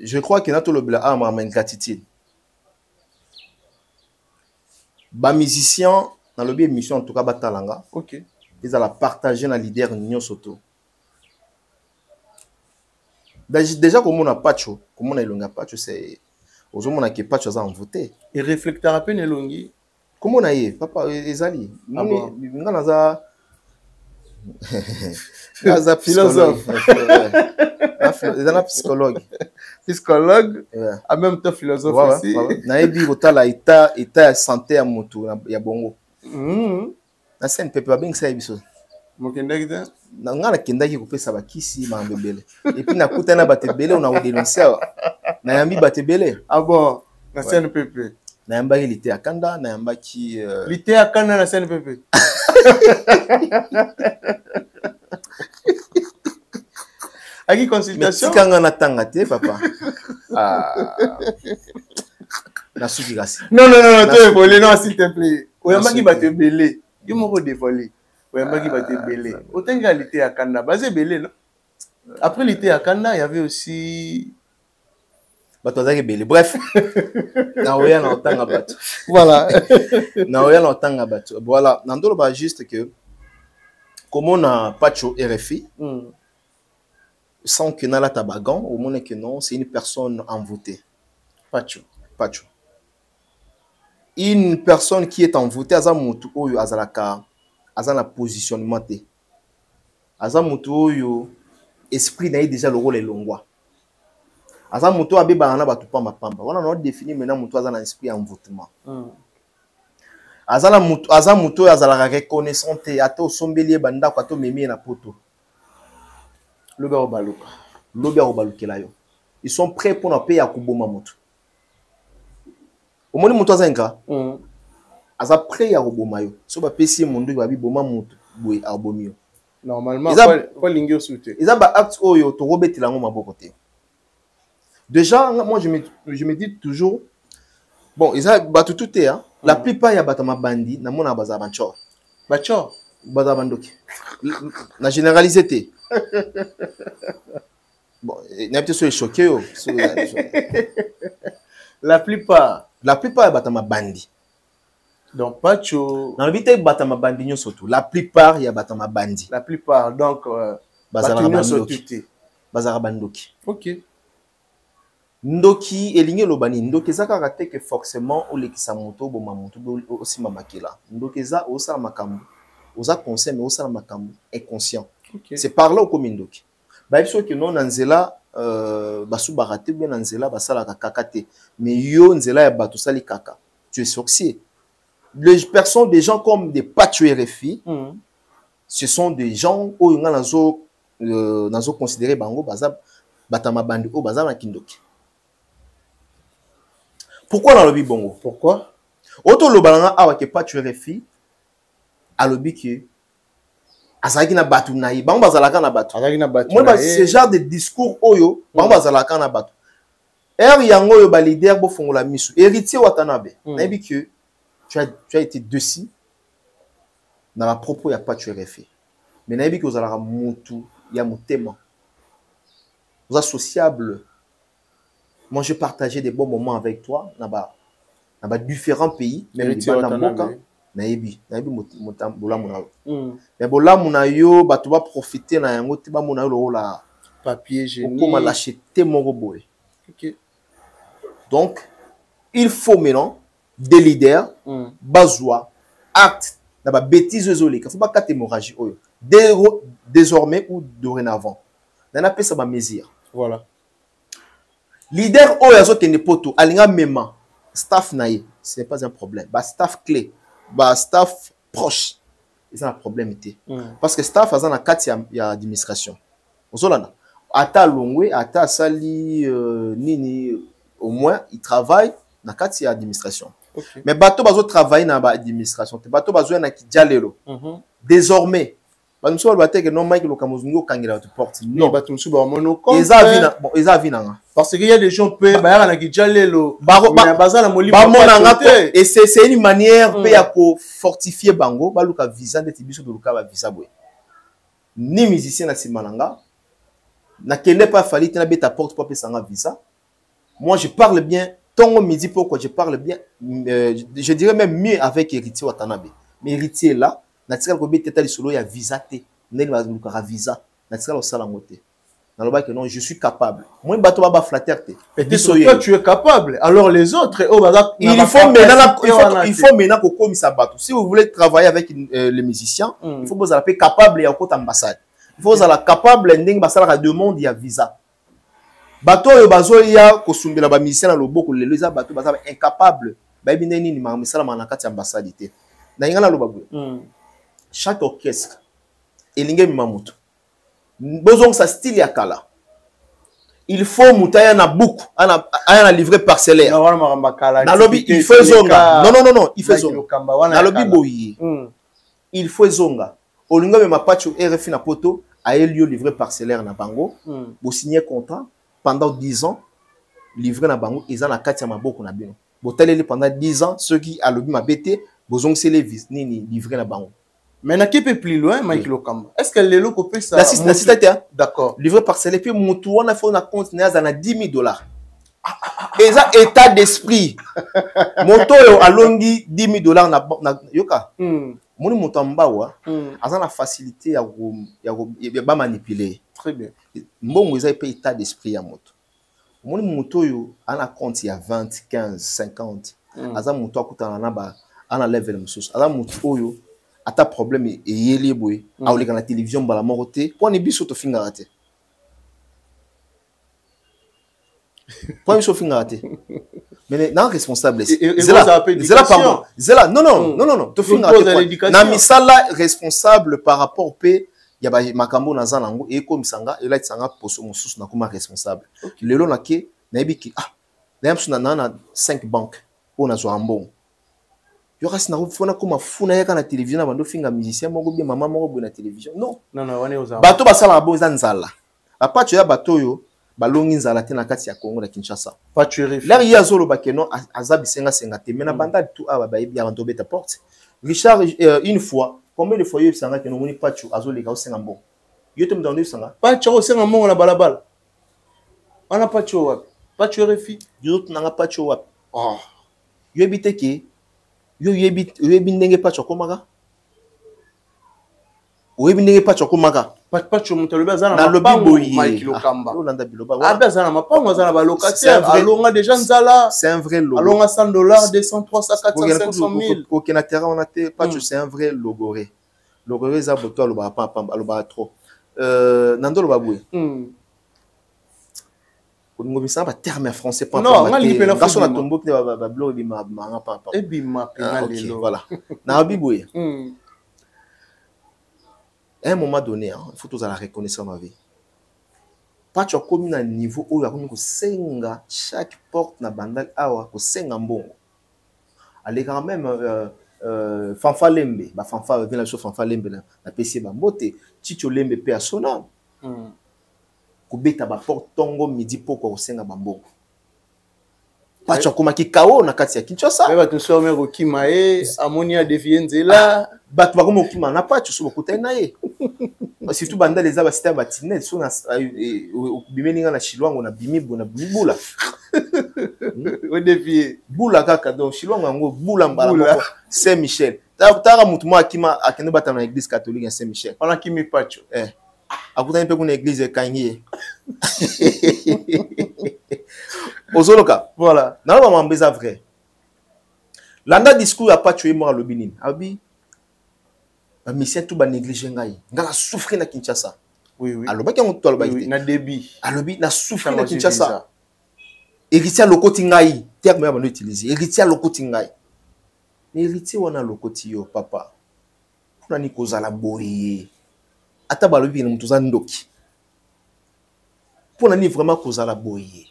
Je crois que nato lobela ama ingratitude ba musicien dans le émission en tout cas batalanga. OK. Ils allaient partager dans leader Nyon Soto. Déjà, comme on a Pacho, comme on a Ilonga Pacho, c'est aux hommes qui Pacho a voté. Et réflecteur à peine Elongi. Comment on a eu, papa, Ezali. Aza Philosophe. Il a psychologue. Psychologue, Ouais. en même temps philosophe Ouais, aussi. ouais. Naebi kotala état ya santé ya moto ya bongo. Na scène pepe ba bengisa biso. Mokendaki te? Na nga nakendaki kopesa bakisi ma mbebele. Et puis nakutana bato ebele on a dénoncé. Na yambi bato ebele. Ah bon, na scène pepe. Na yambaki lite ya kanda, na yambaki Lite ya kanda na scène pepe. Aki consultation. Tika nga na tanga te papa. Na suki kasi. Non, toi volé, non, s'il te plaît. Oyambaki bato ebele. Yo moko dévoilé. Oyambaki bato ebele. Otenga lite ya kanda, basé belé, non? Après lite ya kanda, il y avait aussi bato azaki ebele. Bref. Na oya na otanga bato. voilà. Na oya na otanga bato. Voilà, nandolo ba juste que comme on a Pacho RFI, sans que nala tabagan, au moins que non, c'est une personne envoûtée. Pacho. Pacho. Une personne qui est envoûtée, azamutu oyo azalaka, azana positionnement te. Azamutu oyo esprit na déjà le rôle est longwa. Azamutu abeba na batu pa mapamba. Voilà, on définit maintenant mutu azana esprit envoûtement. Azamutu oyo azalaka reconnaissante ate osombeli banda kwa to memi na poto. Lobi obaluka. Lobi obalukela yo. Ils sont prêts pour na payer akuboma mutu. Omoni mutu azenga. Aza prêt ya koboma yo. So ba pesi mundu ba biboma mutu boy abomi yo. Normalement pas lingio soute. Ils ba acte oyo to robetela ngo maboko te. Déjà moi je me dis toujours bon, ils a batu tout hein. La plupart ya batama bandi na mona baza bancho. Bacho Baza bandoki. Na généraliser te. Bon, n'a peut-être soit choqué. La plupart ya batama bandi. Donc Pacho. Dans le vite batama bandi nyo surtout. La plupart ya batama bandi. La plupart donc bazara bandoki. Bazara bandoki. OK. Ndoki elinge lobani ndoki zaka rate que forcément o lekisa moto bo mamoto aussi mamakela. Ndoki za o sala makambo. Oza conscient mais o sala makambo inconscient. Okay. C'est par là au comme ndoki. Ba biso que non nzela basu barate bien nzela basala kakate. Mais yo nzela ya batu sali kaka. Tu es sorcier. Les personnes, des gens comme des Pacho RFI, ce sont des gens où on a nazo considéré bango baza batama bandi o baza na kindoki. Pourquoi dans le bi bongo? Pourquoi? Auto lo balanga awa ke Pacho RFI a lobi que azaki na batu na yi bango bazalaka na batu. Azaki na batu. Moi ce genre de discours oyo bango bazalaka na batu. Yango yo ba leader bo fongola misu. Héritier Watanabe. Na bi que tu as été dessus dans la propos, il n'y a pas de RFI. Mais il y a que vous avez mutu, il y a mutema. Vous êtes sociable. Moi, j'ai partagé des bons moments avec toi dans différents pays, même dans Mboka. Mais bola munayo, tu vas profiter na yango, tu vas munayo la papier génie. Comment l'acheter mon robot. OK. Donc, il faut maintenant des leaders, bazwa, acte, d'aba bêtises zolé, qu'il faut pas quatre hémorragie désormais ou dorénavant. Dans la paix ça va mesure. Voilà. Leader oyazo kende poto, alinga mema, staff naïe, ce n'est pas un problème. Ba staff clé, ba staff proche, c'est un problème été. Parce que staff a na quatre ya administration. Ozolana, ata longwe, ata sali nini, au moins il travaille na quatre ya administration. Okay. Mais bateau bazo travailler dans l'administration, bateau bazo na kijalelo. Désormais, nous sommes bateau que non Mike le Kamuzungo kangela te porte. Non, bateau nous sommes mono compte. Ils avina. Parce qu'il y a des gens peu ba na kijalelo. Bazala moli ba et c'est une manière pe ya ko fortifier bango, ba luka visa de tibiso de luka ba visa boy. Ni musicien na simalanga. Na kende pas fali tena beta porte pour pesanga visa. Moi je parle bien. Tongo midi pourquoi je parle bien, je dirais même mieux avec Héritier Watanabe. Mais Héritier là, naturel ko bete tali solo ya visa te, neli ba luka visa, naturel au sala moté. que non, je suis capable. Moi, bateau baba flatterté. Toi, tu es capable. Alors les autres, il faut maintenant que comme ça bateau. Si vous voulez travailler avec les musiciens, il faut que vous soyez capable et à côté ambassade. Il faut que vous soyez capable d'engager la demande ya visa. Bateau yo bazo ya ko sumbela ba musicien na loboko le leza bateau baza incapable. Ba bina nini ma misala manakati ambassade te. Na ngala lo babu. Chaque orchestre elinge mamuto. Besoin sa style ya kala. Il faut moutaya na book, ana livré parcellaire. Na lobby il faut zonga. Non, il faut zonga. Na lobby boyi. Il faut zonga. Olinga me mapacho RFI na poto a lieu livré parcellaire na bango. Bo signer contrat pendant 10 ans livré na bango eza na kati ya maboko na bino. Bo taleli pendant 10 ans ceux qui a lobby mabete bozong c'est les nini livré na bango. Mais qui peut plus loin, Mike Lokamba? Est-ce que les locaux peuvent ça? D'accord. Livré parcellaire, puis mon tour, on a fait un compte, on a 10 000 $. Et ça, état d'esprit. Mon tour, à longi, 10 000 $. Yoka. Mon moutamba, a la facilité à manipuler. Très bien. Bon, vous avez pas état d'esprit à moto. Mon moto, on a compte, il y a 20, 15, 50. Aza moto, on a level, on a moto, ata problème et yeli boy a oleka na télévision bala moroté pour ne biso to finga raté pour biso finga raté mais non responsable zela pardon zela non to finga raté na misala responsable par rapport au p ya ba makambo na zanango e ko misanga e la tsanga poso mosusu na kuma responsable lelo na ke na ebiki na yamsuna na 5 banques on a zo ambon. Il y aura comme un fou na la télévision avant de finir musicien moko bien maman moko na télévision non on est aux arbres bateau basala boza nzala apa tu ya bateau yo balongi nzala te na kati ya Congo na Kinshasa pas tuer l'air ya zolo bakeno azabi senga te mena banda tout aba ba ya banto beta porte Richard une fois combien de fois yo sanga que no moni pas tu azoli ka senga mbongo yo te mdande sanga pas tu senga mbongo na balabala on a pas tu refi yo nanga pas tu wa yo ebite ki yo yebi ndenge pa chokomaka oyebi ndenge pa chokomaka pa chomonte lobi azana na mapango Mike Lokamba olanda biloba azana mapango azana ba locataire alonga déjà nzala c'est un vrai logo alonga $100 200 300 400 500 000 kokena terrain on a te pa c'est un vrai logoré za boto aloba papa aloba trop nando loba boué on a pas terme français pas non on a lié la façon la tombeau qui va blog bi ma papa et bi ma penalé voilà na biboué à un moment donné il faut tous la reconnaissance dans la vie pas tu as comme un niveau où il y a comme senga chaque porte na bandal awa ko senga mbongo aller quand même fanfa lembe ba fanfa vient la chose fanfa lembe la PC ba mbote chicho lembe pe asona kubeta ba porte tongo midi poko osenga bamboko pacho komaki kao na kati ya Kinshasa ba to so mero kimae amonia devienzela batu ba komo kima na pacho so bokuta na ye surtout banda les aba système batinet so na bimeninga na shilwango na bimibu na bibula o devie bula kaka donc shilwango ngo bula mbala Saint Michel tara mutu mo akima akende bata na église catholique ya Saint Michel on a kimi pacho akutani pe kuna église kangiye ozoloka voilà na ba mambeza vrai landa discours a pas tué moi le binine abi ba mission tout ba négliger ngai ngala souffrir na Kinshasa oui aloba ki ngoto aloba ite na débit alobi na souffrir na Kinshasa héritier lokoti ngai terme ya bano utiliser héritier lokoti ngai héritier wana lokoti yo papa kuna ni kozala boye ata balobi na mutuza ndoki pour nani vraiment kozala boye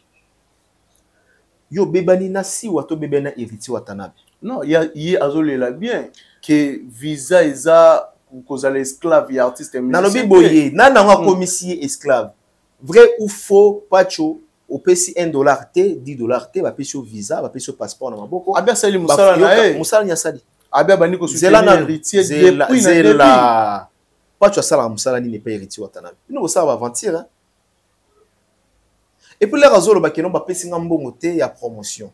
yo bebani na si wato bebena héritier watanabe non y azolela bien que visa eza kozala esclave ya artiste na lobi boye nana nga komisi esclave vrai ou faux pacho au pesi $1 te $10 te ba pesi visa ba pesi passeport na maboko abia sali musala na musala nya sali abia bani ko soutenir héritier depuis na début pas tu as ça la musala ni n'est pas héritier watanabe nous ça va aventure et puis les réseaux le bakeno ba pesi ngambongo te ya promotion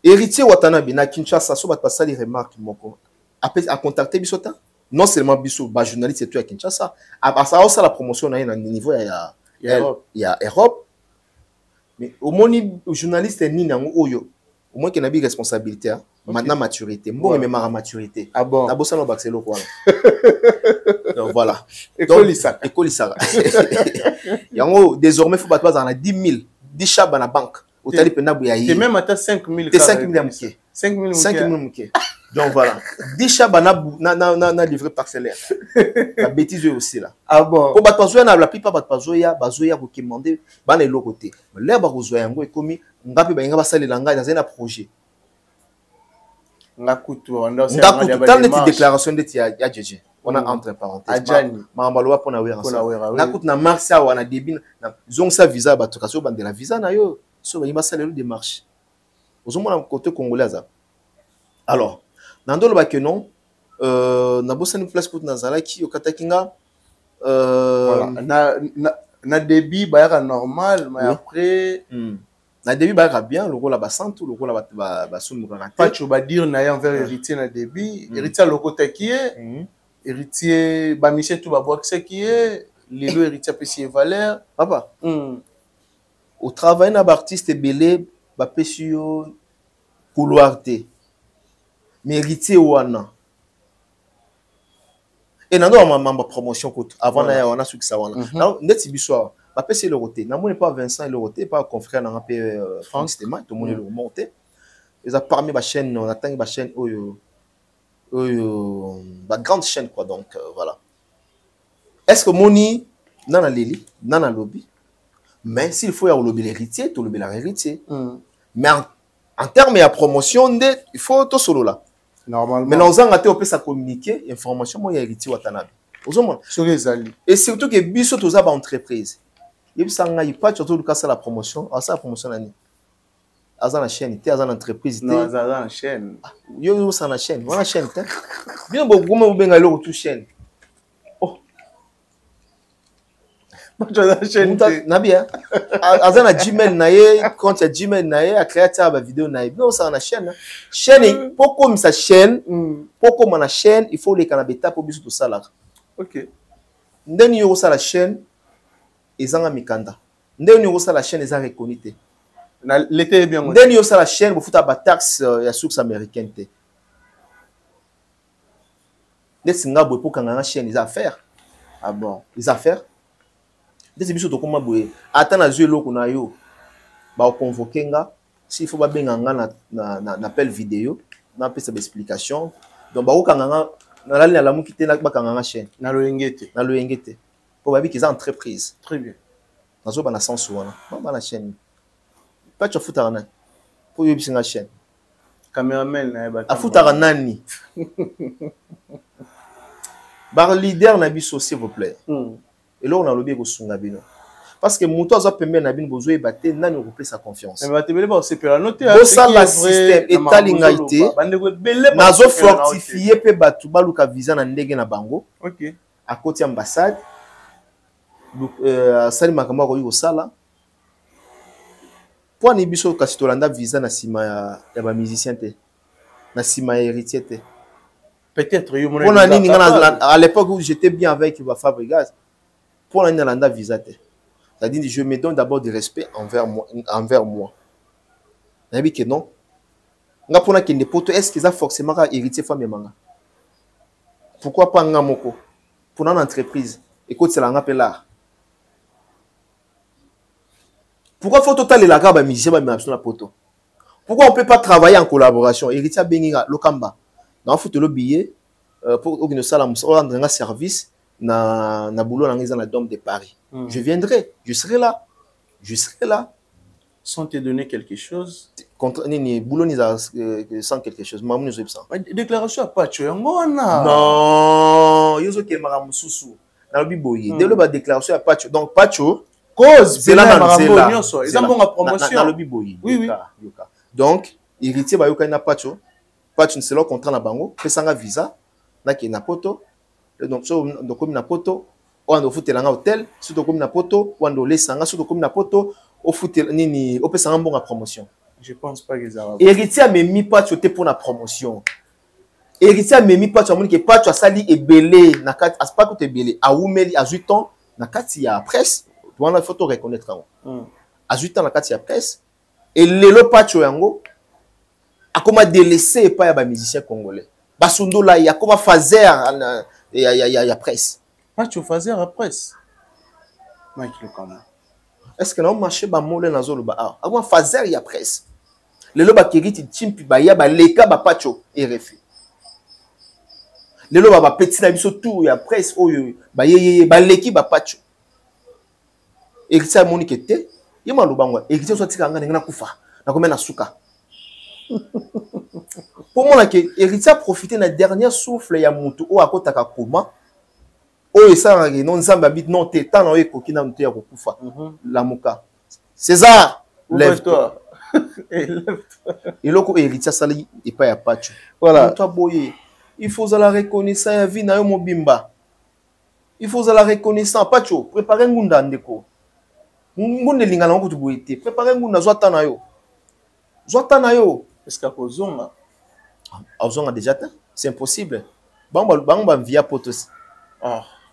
héritier watanabe na Kinshasa so ba passer les remarques moko a contacter bisota non seulement biso ba journaliste et tout à Kinshasa à ça aussi la promotion na niveau il y a Europe mais au moins journaliste ni nango oyo au moins qu'il y a une responsabilité maintenant maturité bon mais ma maturité ah bon d'abord ça no baxelo quoi donc voilà école Isaka yango désormais faut pas dans 10 000 10 chaba na banque au tali pena buyayi et même à 5 000 5 000 donc voilà 10 chaba na livré parcellaire la bêtise aussi là ah bon pour batwazo na la plupart bazoya ko demander bana le côté là ba kozoya yango ekomi ngapi ba inga basalela ngai dans un projet ngakutu dans les déclarations de tia ya jeje on a entre parenthèses mambaloa pona wera ngakutu na marsa wana débit na zong sa visa batokaso bandela visa na yo so ba basalelo démarche ozomona côté congolais ça alors nandolo ba que non na bosani place pour nazala ki okatakinga voilà na débit ba normal mais après na débit ba bien le rôle la basantu le rôle ba sunu kana pas tu vas dire na envers héritier na débit héritier le côté qui est héritier ba Michel tout ba boire ce qui est lelo héritier pesi valeur papa au travail na artiste belé ba pesio couloir té mais héritier wana et nando ma promotion avant na wana suki sa wana ndeti biso ba pesi le côté na moni pas Vincent le côté pas confrère na pe France Stéma tout monde le monter ils a parmi ba chaîne on attend ba chaîne oyo ba grande chaîne quoi donc voilà est-ce que moni nana leli nana lobby mais s'il faut y avoir lobby l'héritier tout lobby la héritier mais en termes de promotion il faut tout solo là normalement mais nous avons été opé à communiquer information moi y a héritier watanabe ozomona et surtout que biso tous ba entreprise yebisanga y pas surtout le cas la promotion à ça la promotion nani azana chaîne té azana entreprise té non azana chaîne yo ça na chaîne wana chaîne té bien beaucoup benga lo tout chaîne oh nabia azana Gmail na ye compte ya Gmail na ye a créer ba vidéo na ye non ça na chaîne chaîne pourquoi sa chaîne pourquoi na chaîne il faut les canabeta pour biso tout ça là OK ndeni yo ça la chaîne ezanga mikanda ndeni yo ça la chaîne eza reconnue na l'été bien ndeni yo ça la chaîne bu futa ba taxe ya source américaine té nesinga bo pour kanga chaîne les affaires ah bon les affaires des biso to koma boye ata na zwe loko na yo ba convoquer nga s'il faut ba benga nga na appel vidéo na pesa ba explication donc ba okanga nga na la la mukite na ba kanga nga chaîne na lo engete pour ba bi ki za entreprise très bien nazo ba na sens wana ba na chaîne pas tu futa na pour yo bisinga chaîne cameraman na ba afuta nani bar leader na biso s'il vous plaît et là on a lobby ko sunga bino parce que muto azo pembe na bino bozo ebaté nani ko sa confiance mais batebele ba sepela noter ça la système etalingaité nazo fortifier pe batu baluka visa na ndenge na bango OK à côté ambassade sali makambo ko yo sala pour ni biso kasi tolanda visa na sima ya ba musicien te na sima ya héritier te peut-être yo mona nini à l'époque où j'étais bien avec ba Fabregas pour l'Analanda visa. C'est-à-dire je me donne d'abord du respect envers moi. Nabi que non. Nga pona kende poto est-ce qu'ils a forcément héritier femme manga. Pourquoi pas nga moko? Pour une entreprise. Écoute c'est la nga pela. Pourquoi faut total la gaba musicien ba na poto? Pourquoi on peut pas travailler en collaboration? Héritier benginga lokamba. Na faut te le billet pour organiser ça la rendre un service. Na boulot dans la Dôme de Paris. Je viendrai, je serai là. Sans te donner quelque chose. Contre ni boulot ni sans quelque chose. Maman nous ça. Déclaration à Pacho ngona. Non, yozo ke maramu susu. Na lobi boye. Dès le ba déclaration à Pacho. Donc Pacho cause c'est là dans c'est là. Ils ont bon promotion. Na lobi boye. Oui. Donc héritier ba yoka na Pacho. Pacho c'est là contrat na bango, pesanga visa na ki na poto. Donc so ndo komi na poto wando futelanga hotel surtout komi na poto wando lesanga surtout komi na poto au futel nini au pesanga bonga promotion je pense pas que ça va héritier a mis pas choté pour la promotion héritier amemi pacho amoni ke pacho asali ebele na kati aspa ko ebele awumeli a 8 ans na kati ya presse wana faut reconnaître ngo a 8 ans na kati ya presse et lelo pacho yango akoma délaissé pa ya ba musicien congolais basundola ya koma fazer ya presse pacho fazer à presse Mike Lokamba est-ce que na marché ba mole na zolo ba akoma fazer ya presse lelo ba kiriti chimpi ba ya ba leka ba pacho RFI lelo ba petit na biso tour ya presse oyo ba yeye ba leki ba pacho ekisa monique te yema lobangwa ekisa so tika ngana ngana kufa na komena suka pour moi que héritier a profité na dernier souffle ya mutu o akotaka koma o esa non nzamba bit non te tant na ekoki na mutu ya kokufa la muka César lève-toi et loko héritier sali et pas ya pacho voilà toi boye il faut la reconnaissance ya vie na yo mobimba il faut la reconnaissance pacho préparer ngunda ndeko ngunde lingana ko tuboite préparer ngunda zwata na yo est-ce qu'à Kozonga Ozonga déjà c'est impossible bamba via potos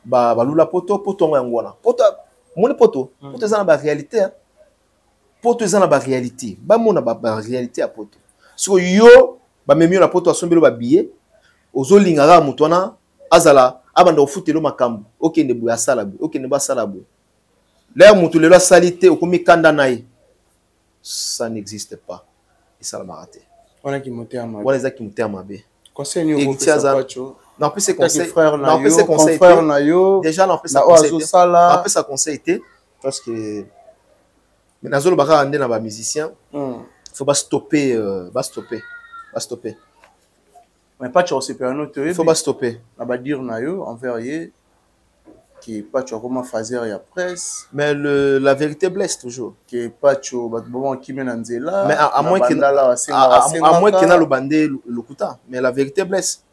ba lula poto ngwana poto moni poto za na ba réalité poto za na ba réalité ba mona ba réalité à poto so yo ba memio na poto asombelo ba billet ozolingaka mutu wana azala abanda ofutelo makambo okende bu ya sala bu okende ba sala bu là mutu lelo salité okomi kanda nae ça n'existe pas et ça l'a raté on qui monté à ma voilà ça qui monté à ma bé conseil ni au pacho non plus c'est conseil frère na yo frère na yo déjà non plus ça conseil après ça conseil était parce que mais nazolo baka ande na ba musicien faut pas stopper mais pacho c'est pas un faut pas stopper na ba dire na yo envers ye qui pacho comment fazer ya presse mais la vérité blesse toujours que pacho ba bon qui mena nzela mais à moins que na lo bandé lokuta mais la vérité blesse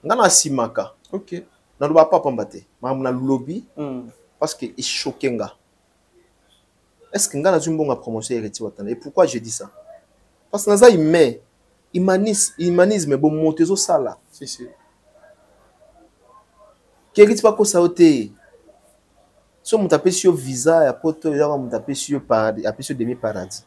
ngana simaka OK na lo ba papa mbate na lobby parce que il choquenga est-ce que ngana zumbonga promotion héritier watana et pourquoi je dis ça parce que naza humanisme bon montezo sala si Kérit pas ko saoté. So mon tapé sur visa ya poto ya mon tapé sur paradis, apé sur demi paradis.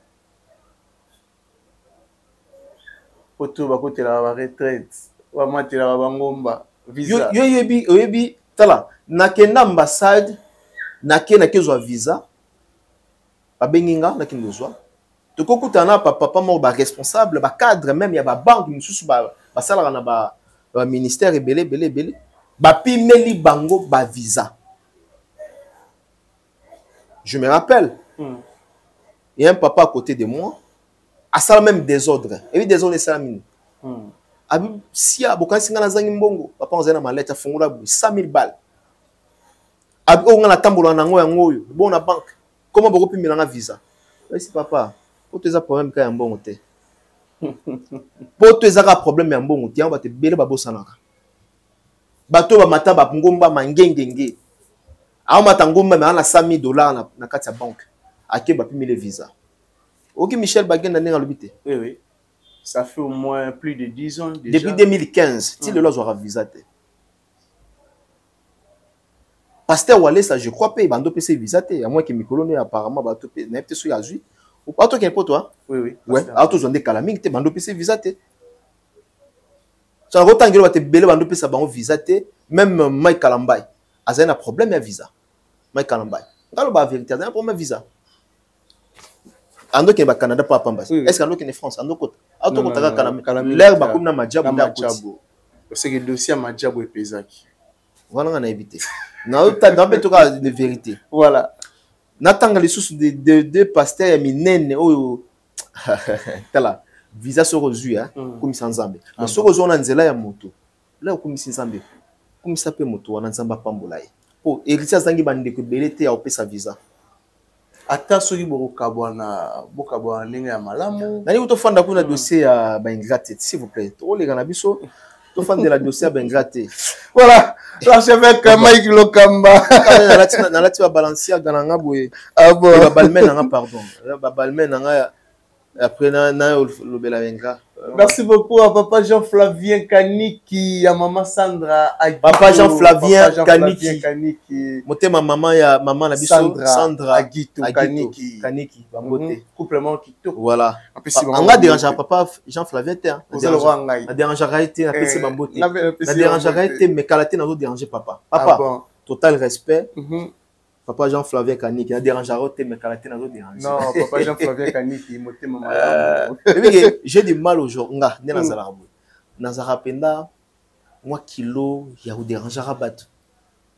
Poto ba côté la retraite. Wa matela ba ngomba visa. Yo yebi tala na kenda ambassade na kezwa visa. Ba benginga na kindozwa. To kokutana papa mo ba responsable ba cadre même ya ba banque mususu ba sala na ba ministère belé. Bapi meli bango ba visa. Je me rappelle, il y a un papa à côté de moi, à ça même désordre. Et oui, désordre, c'est la mine. Si y a beaucoup de gens papa on a ma lettre, 100 000 balles. On a la tambour en angoy, bon la banque. Comment beaucoup plus un visa? Si papa, pour tes problèmes quand un bon côté. Pour tes problèmes un bon côté, on va te belle babo sanaka. Bato ba mata ba ngomba mangengenge. A matangomba mais on a $100,000 na kati ya banque. Ake ba pimi le visa. OK Michel Bagenda nenga lobité. Oui. Ça fait au moins plus de 10 ans déjà. Depuis 2015, si le loi aura visa. Pasteur Walesa, je crois pas bando PC visa à moins que Mikolo apparemment bato pe na peut so ya zui. Ou pas toi qui pour toi? Oui. Ouais, a tous on des calaming te bando PC visa te. Ça retangelo ba te belé bando PC bango visa te, même Mike Kalambay. Azana problème ya visa. Mike Kalambay. Ngalo ba vérité, azana problème visa. Ando ke ba Canada pa pamba. Est-ce qu'ando ke ne France, ando kota. Auto kota ka l'air ba kumna majabu da koti. C'est que le dossier majabu et pesaki. Voilà on a évité. Na auta dans tout cas de vérité. Voilà. Natanga les sources de deux pasteurs minene oyo. Tala. Visa soko zui comme sanzambe. Mais soko zona nzela ya moto. Là comme sanzambe. Comme ça peut moto wana nzamba pambola ye. Po héritier zangi bande ko belete ya opesa visa. Ata soki bokabwana ndenge ya malamu. Nani utofanda kuna dossier ya ba ingrate s'il vous plaît. To le kana biso. Tofanda la dossier ya ba ingrate. Voilà. L'archevêque Mike Lokamba. Na lati ba balancer gananga boye. Ah bon. Ba balmen nga pardon. Ba balmen nga Après, le Belavenga. Merci beaucoup à papa Jean-Flavien Kaniki, à maman Sandra Agito. Papa Jean-Flavien Kaniki. Kaniki. Moté maman ya maman na biso Sandra Agito Kaniki. Kaniki bangote. Couplement Kito. Voilà. On a dérangé papa Jean-Flavien Ter. On a dérangé Raïté, on a PC bangote. On a dérangé Raïté mais Kalaté n'a pas dérangé papa. Papa. Total respect. Papa Jean-Flavien Kaniki, il a dérangé Raïté mais Kalaté n'a pas dérangé. Non, papa Jean-Flavien Kaniki, moté maman. J'ai du mal aujourd'hui. Nga Nazara. Nazara penda moi kilo ya ou déranger rabat.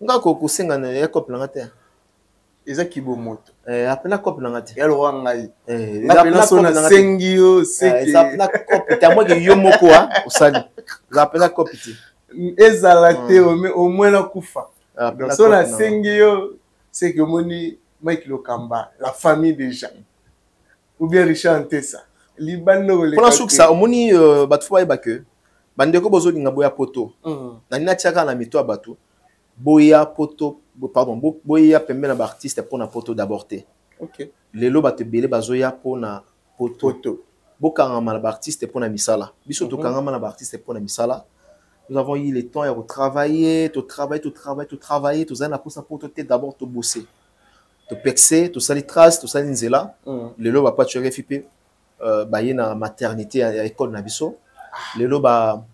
Nga ko kusenga na ya couple ngate. Eza kibomoto. Apena couple ngate. Ya lo ngai. Apena sona sengio seki. Apena couple ta moi ke yo moko a osali. Apena couple ti. Ezala te au moins na kufa. Sona sengio seki omoni Mike Lokamba, la famille déjà. Ou bien Richard Ntessa. Libano le. Pour que ça omoni batfwa ebake. Bandeko bozo linga boya poto. Na nina tiaka na mito abatu. Boya poto, pardon, boya pembe na artiste pour na poto d'aborter. OK. Lelo bate belé bazoya pour na poto. Bokanga na artiste pour na misala. Biso to kanga na artiste pour na misala. Nous avons eu le temps de travailler, tout travailler, tout ça na pour ça pour te d'abord te bosser. Te pexer, tout ça les traces, tout ça les nzela. Lelo va pas tu refiper ba na maternité à école na biso. Lelo ba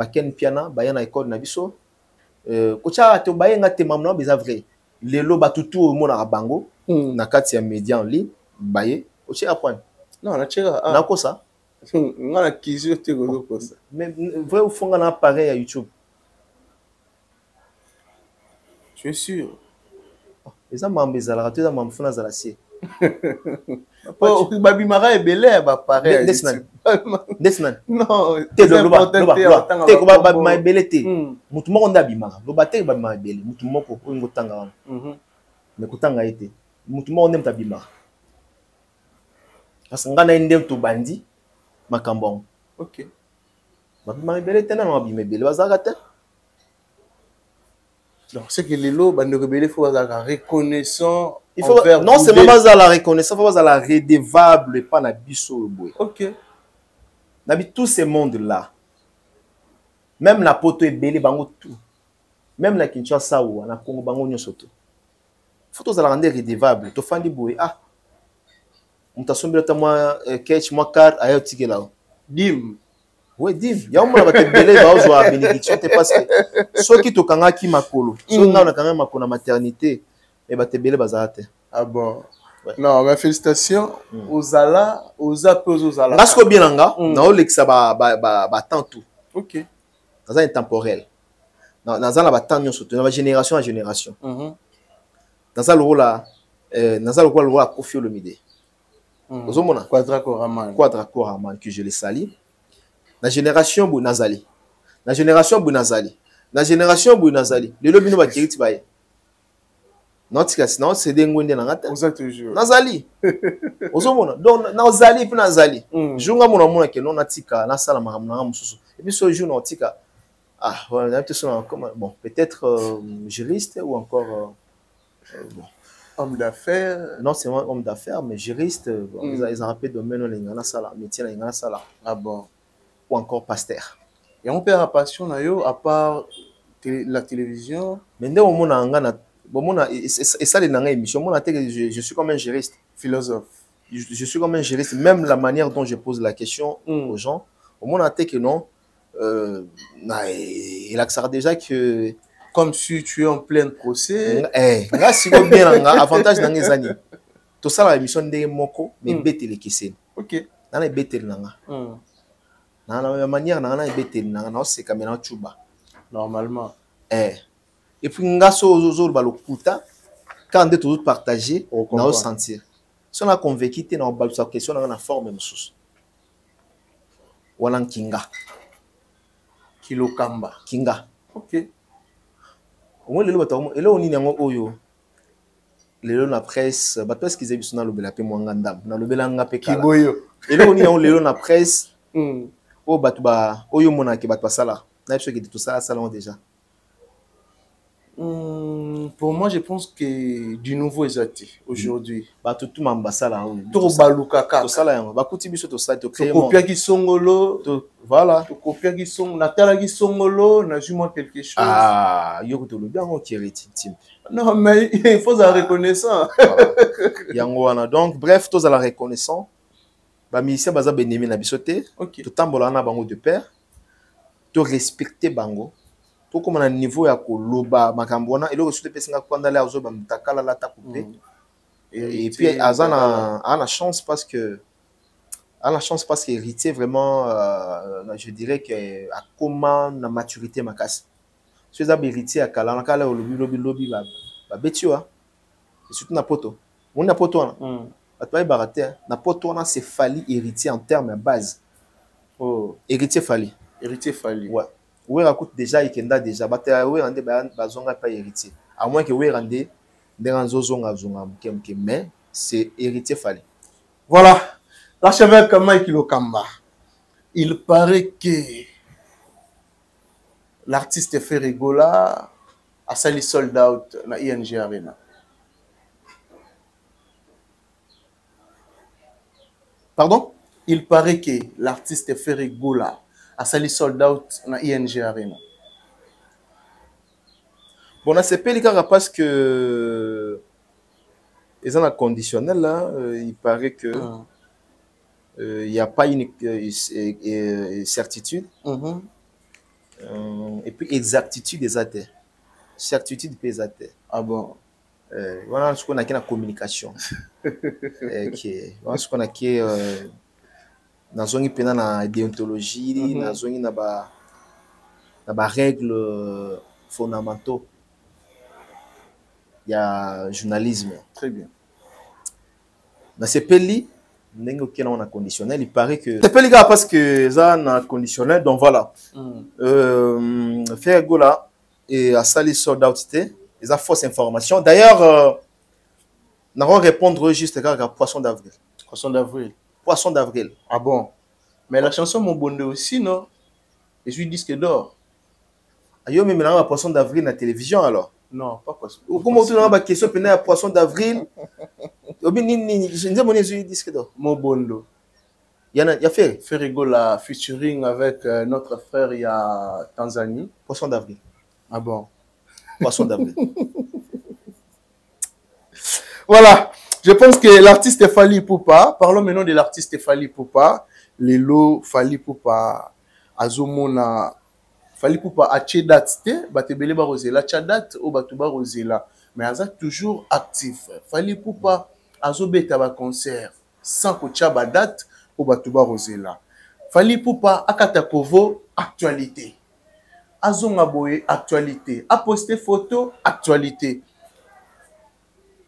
ken piana ba na école na biso. Kocha to ba nga te mamna beza vrai. Lelo ba tutu mona bango na kati ya média en ligne baye. Oche a point. Non, na chega. Na ko ça. Ngana kizio te gozo ko ça. Mais vrai ou fonga na appareil à YouTube. Tu es sûr? Eza mambe za la raté za mambe fona za la sie. Oh, babi mara ebele ba pareil. Desnan. Non, te ko babi ma ebele te. Mutu moko nda bimaka. Lo ba te babi ma ebele. Mutu moko ko ngotanga wana. Mais kutanga ete. Mutu moko ndem ta bimaka. Parce ngana ndem to bandi makambong. OK. Babi ma ebele te na babi ma ebele bazaka te. Donc c'est que les lots bande rebelle faut avoir reconnaissant. Il faut non c'est même pas la reconnaissance, faut pas la redevable pas na biso boy. OK. Nabi tous ces mondes là. Même la poto ebele bango tout. Même la Kinshasa ou na Congo bango nyosoto. Faut tous la rendre redevable. To fandi boy ah. Mutasombela ta moi catch moi card ayo tike là. Dim. Oui, div. Il y a un moment où tu as bénédiction. Parce que ceux qui te kanga qui makolo, ceux qui ont kanga makona maternité, et bah te belé bazate. Ah bon. Non, mais félicitations aux ala, aux apes aux ala. Parce que bien langa, na olexa ba temps tout. OK. Dans un temporel. Dans un ba temps surtout, dans génération à génération. Dans un rôle là, dans un rôle à Koffi Olomide. Ozomona. Quadra Koraman que je les salue. La génération Bounazali. La génération Bounazali. La génération Bounazali. Le lobby no ba kiriti baye. Non tika sinon c'est des ngwende na ngata. Oza toujours. Nazali. Ozomona. Donc Nazali puis Nazali. Junga mona ke non natika na sala makamna mususu. Et puis ce jour non tika. Ah, on a peut-être bon, peut-être juriste ou encore bon. Homme d'affaires. Non, c'est un homme d'affaires mais juriste, ils ont rappelé domaine na sala, métier na sala. Ah bon. Ou encore pasteur. Et on perd la passion à part la télévision. Mais dès au moment et ça les nanga émission, je suis comme un juriste, philosophe. Je suis comme un juriste, même la manière dont je pose la question aux gens, au moment que non, il accorde déjà que comme si tu es en plein procès. Là si vous bien avantage dans les années. Tout ça la émission de moko mais bête les kissé. OK. Dans les bête nanga. Na la manière na ebete na c'est caméra chuba normalement et puis ngaso ozo ba lokuta quand de tout partager na sentir si on a convaincu te na ba sa question na forme mususu wana kinga kilokamba kinga. OK. Au lelo bato elo ni nango oyo lelo na presse ba presse qu'ils ebiso na lobela pe mwanga ndam na lobela nga pe kala kiboyo elo ni nango lelo na presse oh batuba oyo mona ke batu sala na biso ke tout ça salon déjà Pour moi, je pense que du nouveau est aujourd'hui. Bato tout mambasala. Tout balukaka. Tout ça là, bakuti biso to ça to créer. Copia qui songolo. Voilà. To copia qui song. Natala qui songolo. N'a jamais quelque chose. Ah, yo to le bien on qui tim. Non mais il faut la reconnaissance. Yango wana donc bref tous à la reconnaissance. Ba musicien baza benemi na bisoté. To tambola na bango de père. To respecter bango. Tout comme un niveau ya koloba makambona et le reçu de pesinga kwanda la ozo bamtakala la ta coupé et puis azana a la chance parce que héritier vraiment je dirais que a comment la maturité makasi si za héritier à kala na kala lobby ba betio et surtout na poto mon na poto na atoi baraté na poto na c'est fali héritier en termes de base héritier fali ouais. Oui, raconte déjà, il y a déjà, pas héritier. À moins que oui, rende, mais c'est héritier fallait. Voilà, l'archevêque Mike Lokamba. Il paraît que l'artiste Ferrigola a sali sold out na ING Arena. Pardon? Il paraît que l'artiste Ferrigola a sali sold out na ING Arena. Bon, c'est pas le cas parce que ils ont un conditionnel là, il paraît que il n'y a pas une certitude et puis exactitude des athées. Certitude des athées. Ah bon? Voilà ce qu'on a qui la communication. Voilà ce qu'on a qui dans une pena na déontologie, dans une na ba règles fondamentaux. Il y a journalisme. Très bien. Dans ces pays, on a conditionnel. Il paraît que c'est pas les gars parce que ça on a conditionnel. Donc voilà. Faire gola et à salir sold out c'était ils ont fausse information. D'ailleurs, nous allons répondre juste à poisson d'avril. Poisson d'avril. Poisson d'avril. Ah bon? Mais la chanson Mon Bondé aussi, non? Et je suis disque d'or. Ayo, mais maintenant, poisson d'avril la télévision alors? Non, pas poisson. Comment tu as une question pour la poisson d'avril? Je ne sais pas disque d'or. Mon Bondo. Il y a fait Ferrigola featuring avec notre frère il y a Tanzanie. Poisson d'avril. Ah bon? Poisson d'avril. Voilà. Je pense que l'artiste Fally Ipupa, parlons maintenant de l'artiste Fally Ipupa. Lelo Fally Ipupa azomona Fally Ipupa a date batebele ba rosela date o batuba rosela mais aza toujours actif. Fally Ipupa azobeta ba concert sans ko ba date o batuba rosela. Fally Ipupa akata povo actualité. Azonga boye actualité, a posté photo actualité.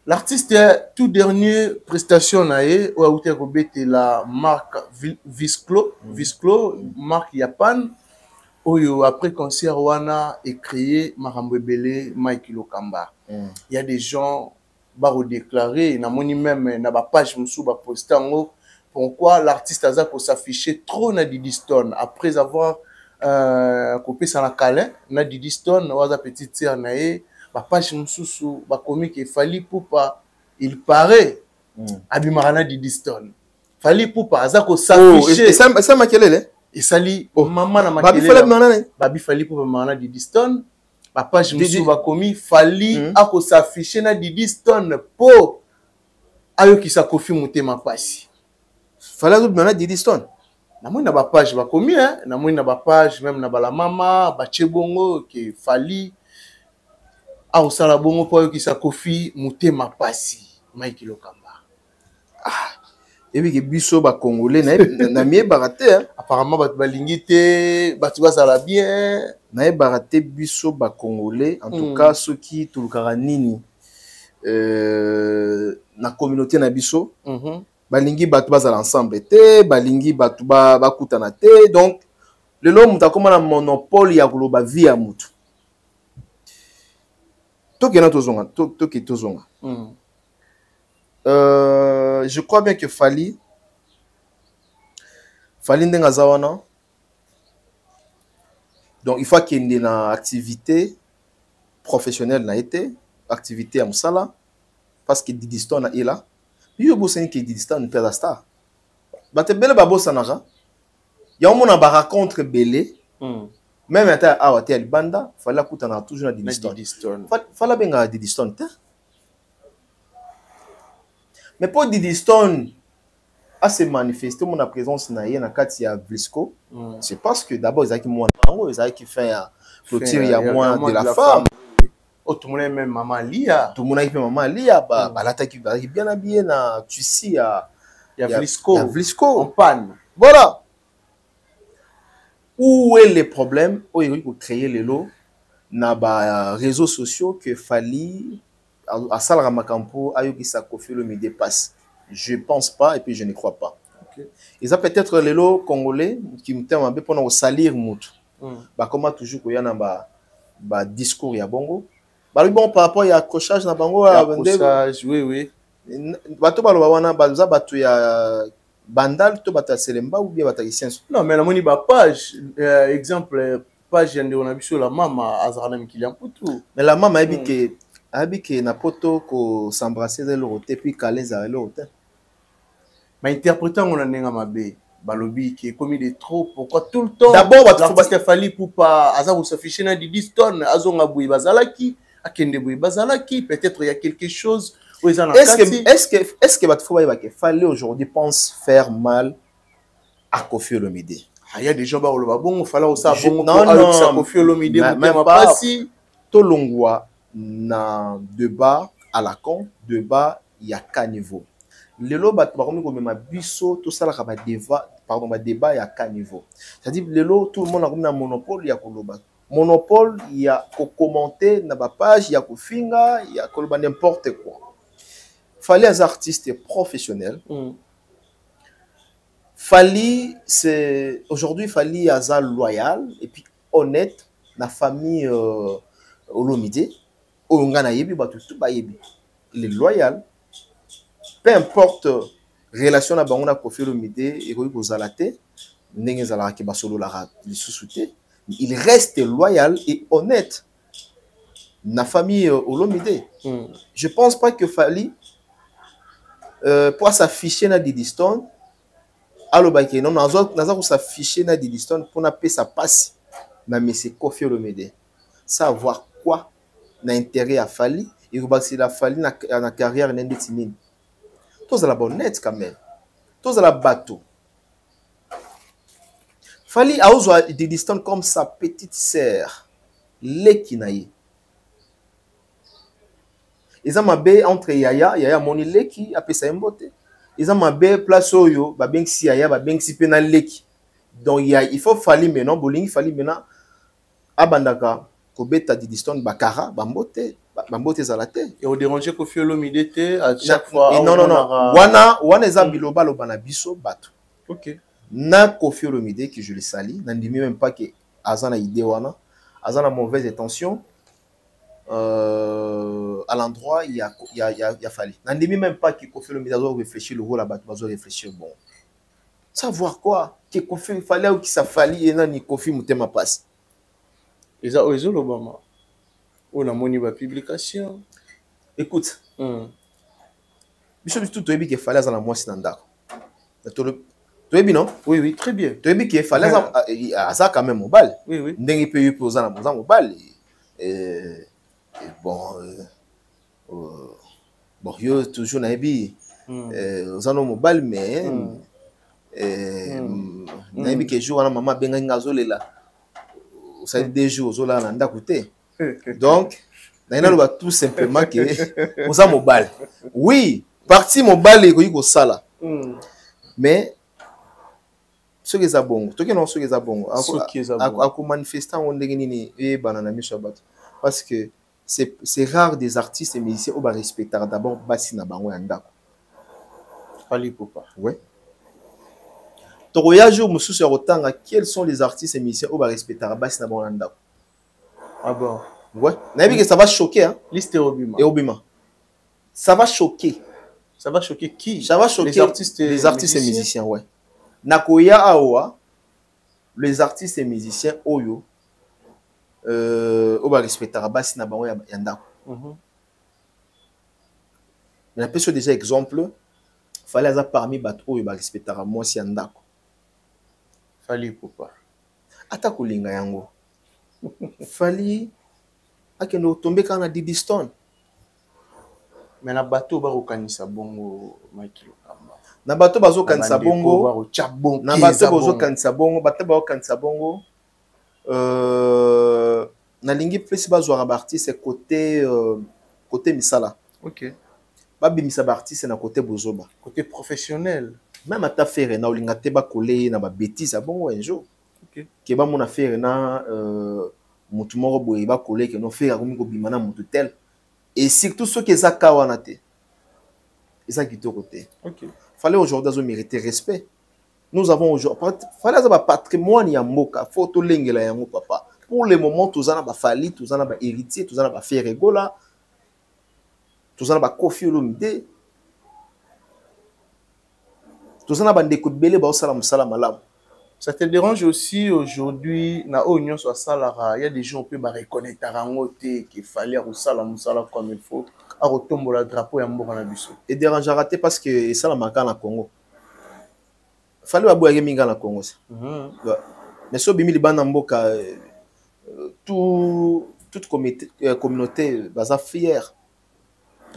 L'artiste tout dernier prestation nae ou a outé robete la marque Visclo, marque Japan oyo après concert wana est créé Marambo Ebele Mike Lokamba. Il y a des gens baro déclaré na moni même na ba page musu ba postango pourquoi l'artiste aza ko s'afficher trop na Didiston après avoir coupé ça na calin na Didiston waza petite sœur nae ba page mususu ba comique Fally Ipupa il paraît abimarana Didiston Fally Ipupa aza ko s'afficher ça makelele et sali maman na makelele babi Fally Ipupa marana Didiston ba page mususu ba comi Fally ako s'afficher na Didiston po ayo ki sa kofi mutema pasi Fally abimarana Didiston na moi na ba page ba komi na moi na ba page même na bala mama ba chebongo ke Fally au sala bongo po ki sa kofi mutema pasi Mike Lokamba. Et puis que biso ba congolais na mie baraté apparemment ba balingi te ba tu sala bien na baraté biso ba congolais en tout cas ceux qui tulukara nini na communauté na biso balingi batu bazala ensemble te balingi batu ba kutana te donc le l'homme ta comme un monopole ya koloba vie ya mutu. Je crois bien que Fally Ndengazawana donc il faut qu'il y ait une activité professionnel n'a été, activité à Moussala, parce que Didi Stone est là. Puis il y a beaucoup de Didi Stone est star. Bate belle babo sanara. Il y a un monde à raconter belé. Même à Awate Banda, il fallait qu'on a toujours Didi Stone. Fallait bien Didi Stone. Mais pour Didi Stone à se manifester mon présence na na Katia Vlisco, c'est parce que d'abord ils ont moins ils ont qui fait clôture il y a moins de la femme. Oh, tout le monde même maman Lia. Tout le monde a même maman Lia, bah l'attaque qui bien habillé na tu sais il y a Vlisco en panne. Voilà. Où est le problème? Où il faut créer les lots na ba réseaux sociaux que fallait à Salara Makampo ayoki sa Koffi Olomide dépasse. Je pense pas et puis je ne crois pas. Okay. Ils ont peut-être les lots congolais qui me t'aiment un peu pour salir mout. Bah comment toujours qu'il y a un discours ya bongo. Bah bon par rapport à accrochage na bango accrochage oui. Bato baloba wana baza bato ya bandal to bata selemba ou bien bata science. Non mais la moni ba page exemple page yande on a biso la mama azarana mikilian putu. Mais la mama abi que na poto ko s'embrasser de l'autre puis caler za l'autre. Mais interprétant on a nenga mabe balobi qui est commis de trop pourquoi tout le temps d'abord l'artiste fallait pour pas azabu s'afficher na Didi Stone azonga boui bazalaki akende boui bazalaki peut-être il y a quelque chose où ils en est-ce que batfo ba que fallait aujourd'hui pense faire mal à Koffi Olomide. Il y a des gens ba oloba bon fallait aussi bon non Koffi Olomide même pas si tolongwa na débat à la con débat il y a qu'un niveau. Le lot bat comme même biso tout ça là ba débat pardon ba débat il y a qu'un niveau. C'est-à-dire le lot tout le monde a comme un monopole il y a koloba. Monopole il y a ko commenter na ba page il y a ko finga il y a koloba n'importe quoi. Fallait les artistes professionnels. Fallait c'est aujourd'hui fallait azal loyal et puis honnête la famille Olomide. Ongana yebi batu tout ba yebi. Il est loyal. Peu importe relation na bango na Koffi Olomide et ko zalate ndenge zala ke basolo la lisusuté, il reste loyal et honnête. Na famille Olomide. Je pense pas que fallait pour s'afficher na Didi Stone allo ba ke non naza s'afficher na Didi Stone pour na paix sa passe na monsieur Koffi Olomide. Savoir quoi na intérêt à Fali et que la Fali na carrière n'indetinine. Tous à la bonnette quand même. Tous à la bateau. Fali a osé Didi Stone comme sa petite sœur. Lekinaye. Ils ont mabé entre Yaya moni Leki après ça mbote. Ils ont mabé place oyo ba bengsi Yaya ba bengsi pena Leki. Donc il faut Fali maintenant bolingi Fali maintenant abandaka kobeta Didi Stone bakara bambote zalate et au déranger Koffi Olomide te à chaque fois non wana eza biloba loba na biso bato. OK Na Koffi Olomide que je le sali n'andimi même pas que azana idée wana azana mauvaise intention à l'endroit il y a fallu n'andimi même pas que Koffi Olomide doit réfléchir le rôle là-bas doit réfléchir bon savoir quoi que Koffi fallait ou qui ça fallait et nani Koffi mutema passe. Ils ont l'Obama. On a moni ba publication. Écoute. Bishop tout toyebi qu'il fallait dans la moisi nanda. Toyebi non? Oui, très bien. Toyebi qu'il fallait à ça quand même mobile. Oui. Ndenge peut y poser dans mon mobile. Et bon yo toujours nayebi aux anos mobile mais nayebi que jour na maman benga ngazolela. Ça dit des jours là nanda côté. Donc naina tout simplement que aux mobile. Oui, partie mobile et ko sala. Mais ce qui est bon, tout que non ce qui est bon. À manifestant on ndenge nini e banana mishabat parce que c'est rare des artistes et musiciens au ba respecter d'abord basi na bango ya ndako. Fali popa. Ouais. Toroya jour mususu ya rotanga quels sont les artistes et musiciens au ba respecter basi na bango ya ndako. Ah bon. Ouais. Nabi que ça va choquer hein. Liste et Obima. Ça va choquer. Ça va choquer qui? Ça va choquer les artistes et musiciens, ouais. Nakoya awa les artistes et musiciens oyo oyo barespectaka basi na bango ya ndako. Mais napesi déjà exemple fallait aza parmi bato oyo barespectaka mwasi ya ndako. Fali Ipupa Ata kolinga yango fali akende otombe kaka na Didiston. mais na bato bakokanisa bongo Mike Lokamba Na bato bazokanisa bongo, na bato bazokanisa bongo, bato bazokanisa bongo, na lingi plus bazwaka ba artiste côté misala. OK. Babimisa ba artiste na côté bozoba. Côté professionnel. Même ata faire na olinga te ba coller na ba bêtises bongo un jour. OK. Ke ba mona faire na mutu moko boye ba coller ke no faire comme ko bimana mutu tel. Et surtout ceux qui ezaka wana te. Ezaka kitoko te. OK. Fallait aujourd'hui zo mériter respect. Nous avons aujourd'hui fallait avoir patrimoine ya mboka, photo lengela ya mo papa. Pour le moment tozana ba fali, tozana ba héritier, tozana ba faire regola. Tozana ba Kofi Olomide. Tozana ba ndeko belé ba osala musala malamu. Ça te dérange aussi aujourd'hui na Oignon soit salara, il y a des gens qui peuvent reconnaître rangote qu'il fallait usala musala comme il faut, à retomber le drapeau ya mboka na biso. Et dérange raté parce que ça la manque na Congo. Fallait aboyer minga na Congo ça. Mais so bimi libana mboka toute communauté baza fière.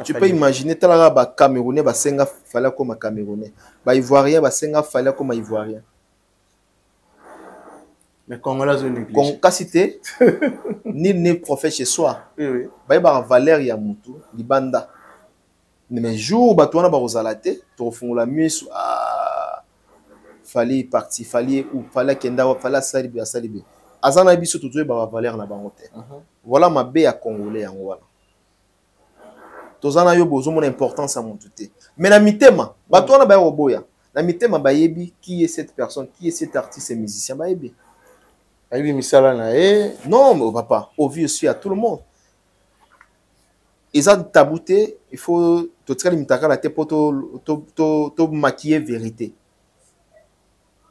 Tu peux imaginer tala ba Camerounais ba senga fallait comme Camerounais. Ba Ivoirien ba senga fallait comme Ivoirien. Mais Congolais ont négligé. Quand cité, nul n'est prophète chez soi. Oui. Bah y a valeur ya mutu, libanda. Mais jour batouana ba rozalate, to font la mise ah fallait parti, fallait ou fallait kenda fallait salibi salibi. Azana biso tout ba valeur na bangote. Voilà ma bé à Congolais en voilà. Tozana yo bozo mon importance à mutu te. Mais na mitema, batouana ba roboya. Na mitema ba yebi qui est cette personne, qui est cet artiste et musicien ba yebi. Non, mais papa, au vu aussi à tout le monde. Ils ont tabouté, il faut te traiter la tête pour te maquiller vérité.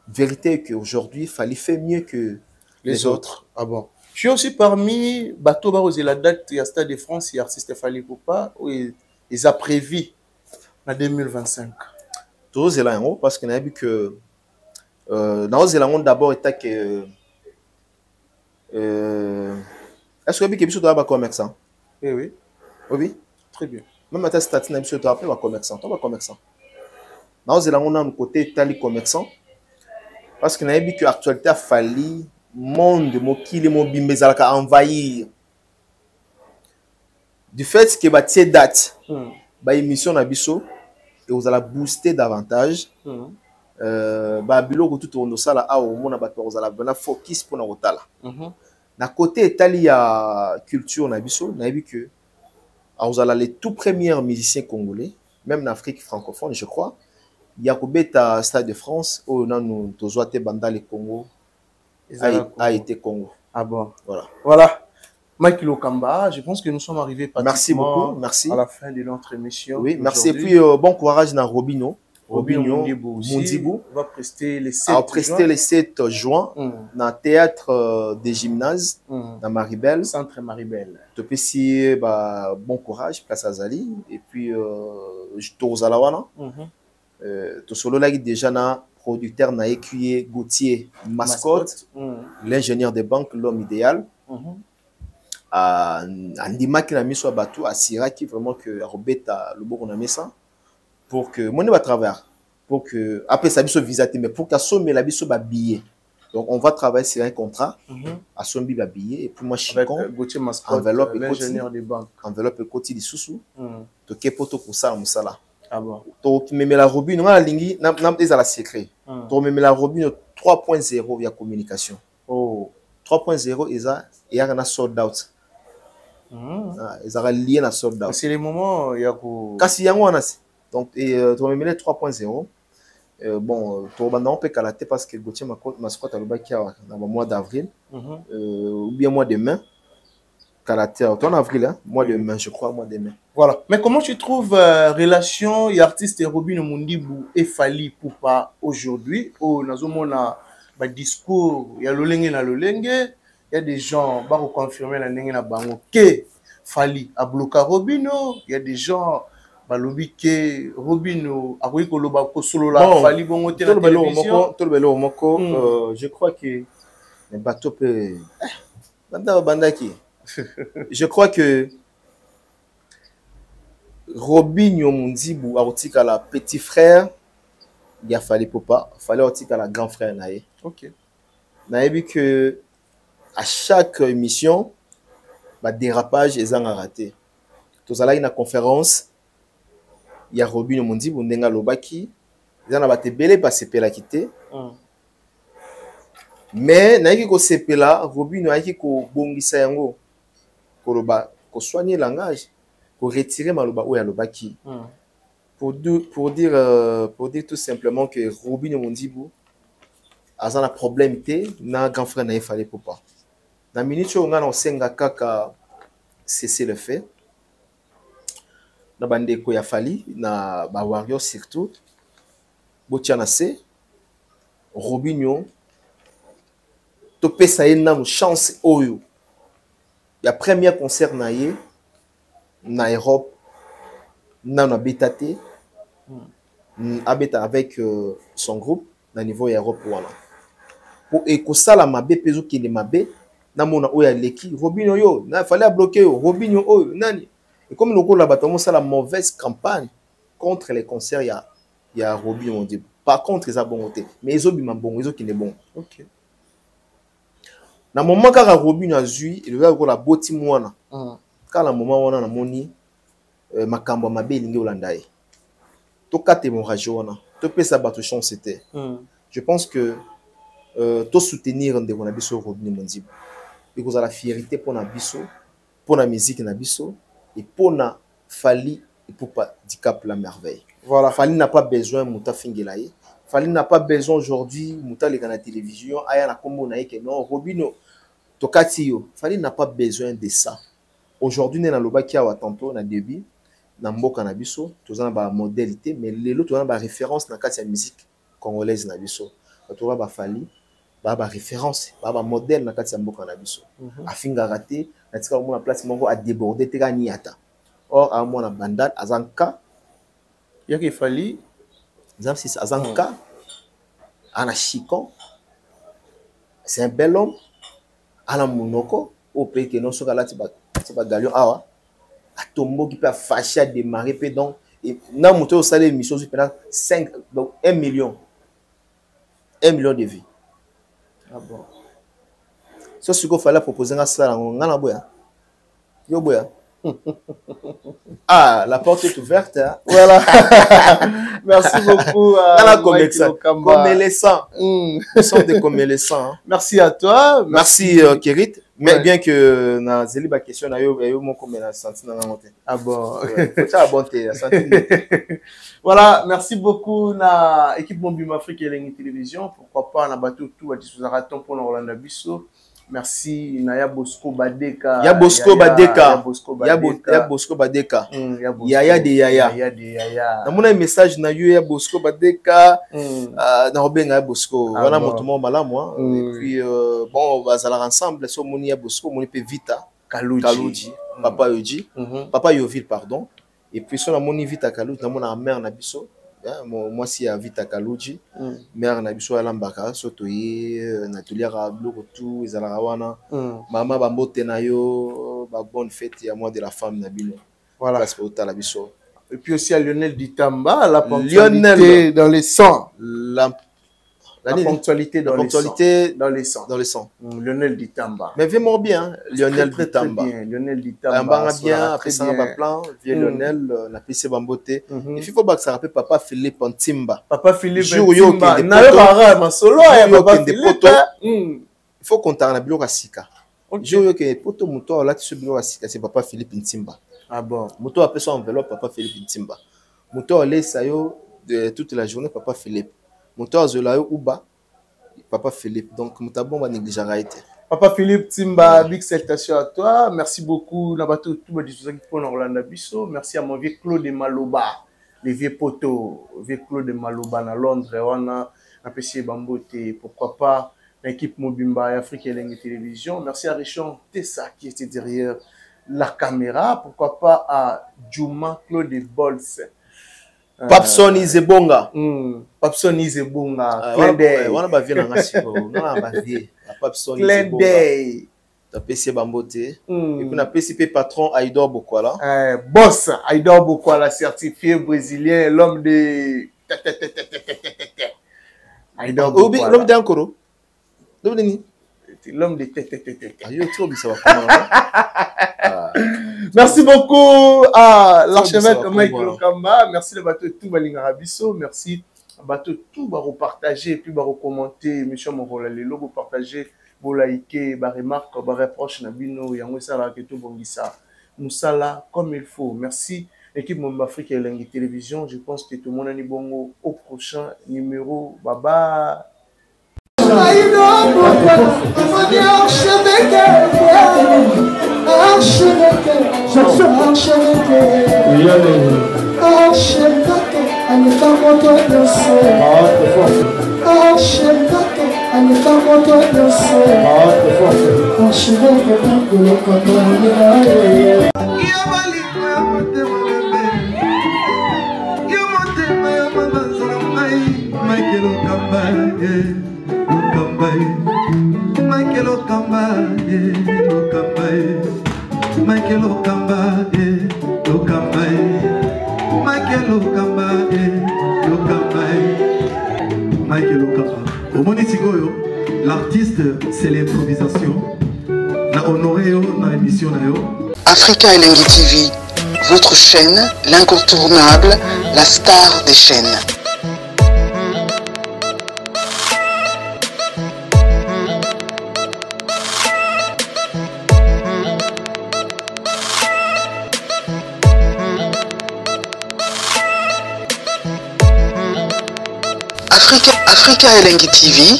Vérité qu'aujourd'hui, il fallait faire mieux que les autres. Ah bon. Je suis aussi parmi Bateau Barosé, la date, il y a Stade de France, il y a artiste Fali Ipupa, où ils ont prévu en 2025. Tout c'est là, parce qu'on a vu que dans les Zélandais d'abord, il que est-ce que vous avez vu un commerçant? Oui, oui. Oui. Très bien. Même à ta statut, vous avez un commerçant. Tu as un commerçant. Dans les on a un côté tali commerçant. Parce qu'on a vu que l'actualité a fallu, monde, qui les mobiles, a envahir. Du fait que ces dates, l'émission na biso, et vous allez booster davantage. Biloko tout on sala a au mona bato ozala bana focus pour na otala na côté etali ya culture na biso na yebi que ozala les tout premiers musiciens congolais même en Afrique francophone je crois ya kobeta Stade de France au nanu tozwa te banda le Congo a été Congo. Ah bon, voilà Mike Lokamba, je pense que nous sommes arrivés merci beaucoup, merci à la fin de notre émission. Oui, merci et puis bon courage na Robino Mundibou va prester les 7 juin dans le théâtre des gymnases dans Maribel. Centre Maribel. Tu peux si bon courage, place Azali. Et puis, je te rozalawana. Tu solo là déjà na producteur na écuyer Gauthier Mascotte, l'ingénieur de banque, l'homme idéal. Andima qui n'a mis sur bateau, à Sira qui vraiment que Robeta le bon on a mis ça. Pour que mon va travers pour que après ça biso visa mais pour qu'à sommer la biso ba billet donc on va travailler sur un contrat à sommer ba billet et puis moi chicon enveloppe l'ingénieur des banques enveloppe côté di sousou to kepoto pour ça musala ah bon to même la robine on a lingi na des à la secret to même la robine 3.0 via communication 3.0 eza et a sold out eza lié na sold out c'est le moment ya ko kasi yango wana donc, tu vas me 3.0. Bon, tu vas me calater parce que Gauthier Mascotte a le bac dans le mois d'avril. Ou bien mois de mai. Calater, tu en avril, hein? Mois de mai, je crois, mois de mai. Voilà. Mais comment tu trouves relation et artiste Robino Mundibou et Fali Ipupa aujourd'hui? Au Nazomona, discours, il y a l'olenge na l'olenge. il y a des gens qui vont confirmer la ndenge na bango que Fali a bloqué Robinho, il y a des gens balobi que Robinho a voulu koloba ko solo la Fali bongo te na télévision. Tout le belo moko je crois que les bateaux peut bandaki. Je crois que Robinho Mundibu a otika la petit frère, il a fallu papa, fallait otika la grand frère naé. OK. Naébi que à chaque émission, bah dérapage et en raté. Tous à une conférence, il y a Robinho Mundibu ndenga lobaki, ils en a batté belé parce que la quitté. Mais naébi ko sepela Robinho aiki ko bongisa yango ko loba ko soigner langage. Pour retirer Maloba ou Alobaki. Pour dire tout simplement que Robinho Mundibu a un problème na grand frère na fallait pas. Dans minute où on a senga kaka cesser le fait. Na bande ko ya fali na ba warrior surtout. Botiana se Robinho to pesa na chance oyo. Ya premier concert na ye na Europe, na Bétaté, habita avec son groupe, na niveau Europe wana. Pour ekosala mabe peso ki ne mabe, na mona oya leki, Robinho yo, na fallait bloquer yo, Robinho oyo, nani. Et comme le la bataille, ça la mauvaise campagne contre les concerts, il y a Robinho Mundibu. Par contre, ils ont bon côté, mais ils ont bien bon, ils ont qui n'est bon. OK. Na moment quand Robinho a zui, il va la boti mwana. Quand la moment on a moni makambo mabe lingi olandaye to kate hémorragie wana to pesa bato chance c'était je pense que to soutenir ndeko na biso Robinho Mundibu et que la fierté pour na biso pour la musique na biso et pour na Fali et pour pas handicap la merveille. Voilà, Fali n'a pas besoin muta fingelaye, Fali n'a pas besoin aujourd'hui muta le na télévision aya na kombo na yeke non Robinho to katio Fali n'a pas besoin de ça. Aujourd'hui, nous avons un tantôt na début, na mboka na biso, tous avons ba modalité, mais les autres avons ba référence dans la musique congolaise na biso. Tous avons Fali, ba référence, ba modèle dans la mboka na biso. Afinga raté, na tika mo na place mongo a déborder teka niata. Or à mo na bandal azanka, ya ke Fali, si azanka, ana chicon. C'est un bel homme. Ana monoko au pays que non so kala c'est pas galion awa atombo qui peut fâcher à démarrer pe donc et na moto au salaire émission sur pendant 5 donc 1 million de vies. Ah bon. So ce qu'il fallait proposer à ça ngana boya yo boya. Ah, la porte est ouverte. Hein? Voilà. Merci beaucoup. Comme les sangs. Nous sommes des comme les sangs. Hein? Merci à toi. Merci Kerit. Mais bien que na zeli ba question na yo mon comme na senti na monter. Ah bon. Ça bonté senti. Voilà, merci beaucoup na équipe Mombima Afrique et Lengi Télévision. Pourquoi pas na bateau tout à disposition pour Rolanda Bisso. Merci Naya Bosco Badeka. Ya Bosco Badeka. Ya Bosco Badeka. Yaya de Yaya. Na mona message na yo ya Bosco Badeka. Na Robin ya Bosco. Wana motumo malamu. Et puis bon on va aller ensemble so moni ya Bosco moni pe Vita Kaluji. Papa Yoji. Papa Yovil pardon. Et puis so na moni Vita Kaluji na mona mère na biso. Moi si à Vita Kaluji mère na biso ala mbaka soto ye na tuliara bloko tout ezala wana mama bambote na yo ba bonne fête ya mois de la femme na bino voilà parce que la biso et puis aussi à Lionel Ditamba la ponctualité dans les sangs la ponctualité dans les sangs Lionel Ditamba mais vraiment bien Lionel Ditamba Lionel Ditamba bien après ça va plan vieux Lionel na pisse bambote et il faut pas que ça rappelle papa Philippe Ntimba Ntimba na yo rara masolo ya papa Philippe il faut qu'on t'en a bilo kasika jour yo ke poto muto là tu bilo kasika c'est papa Philippe Ntimba ah bon muto appelle son enveloppe papa Philippe Ntimba muto laisse yo de toute la journée papa Philippe Moteur Zolayo Uba, Papa Philippe. Donc, Moutabon va négliger été. Papa Philippe Timba, big salutation à toi. Merci beaucoup. Nabato tout le monde pour Orlando Bisso. Merci à mon vieux Claude de Maloba, les vieux poteaux, vieux Claude de Maloba à Londres. On a apprécié Bambote. Pourquoi pas? l'équipe Mobimba et Afrique et Lengue Télévision. Merci à Richard Tessa qui était derrière la caméra. Pourquoi pas à Juma Claude Bols. Papson Izebonga. Papson Izebonga. Clin d'œil. On a pas vu la nation. On a pas vu. Papson Izebonga. Clin d'œil. Tu as PC Bambote. Et puis on a PCP patron Aïdor Bokwala. Boss Aïdor Bokwala, certifié brésilien, l'homme de... Aïdor Bokwala. L'homme d'Ankoro. L'homme de tête. Merci beaucoup à l'archevêque Mike Lokamba. Merci le bateau tout Balingarabiso. Merci à bateau tout va repartager et puis va recommander. Monsieur Morola Lelo, vous partagez, vous likez, vous remarquez, vous reprochez Nabino, Yango Sala, que tout Bongisa. Moussala comme il faut. Merci. Équipe Mobimba Afrique et Lengue Télévision. Je pense que tout le monde est bon au prochain numéro. Bye bye. Michael Okamba, Michael Okamba, Michael Okamba, Michael Okamba. Au Monitigoyo, l'artiste, c'est l'improvisation. Na honoré dans l'émission. Africa Elengi TV, votre chaîne, l'incontournable, la star des chaînes. Africa Elengi TV,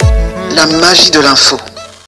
la magie de l'info.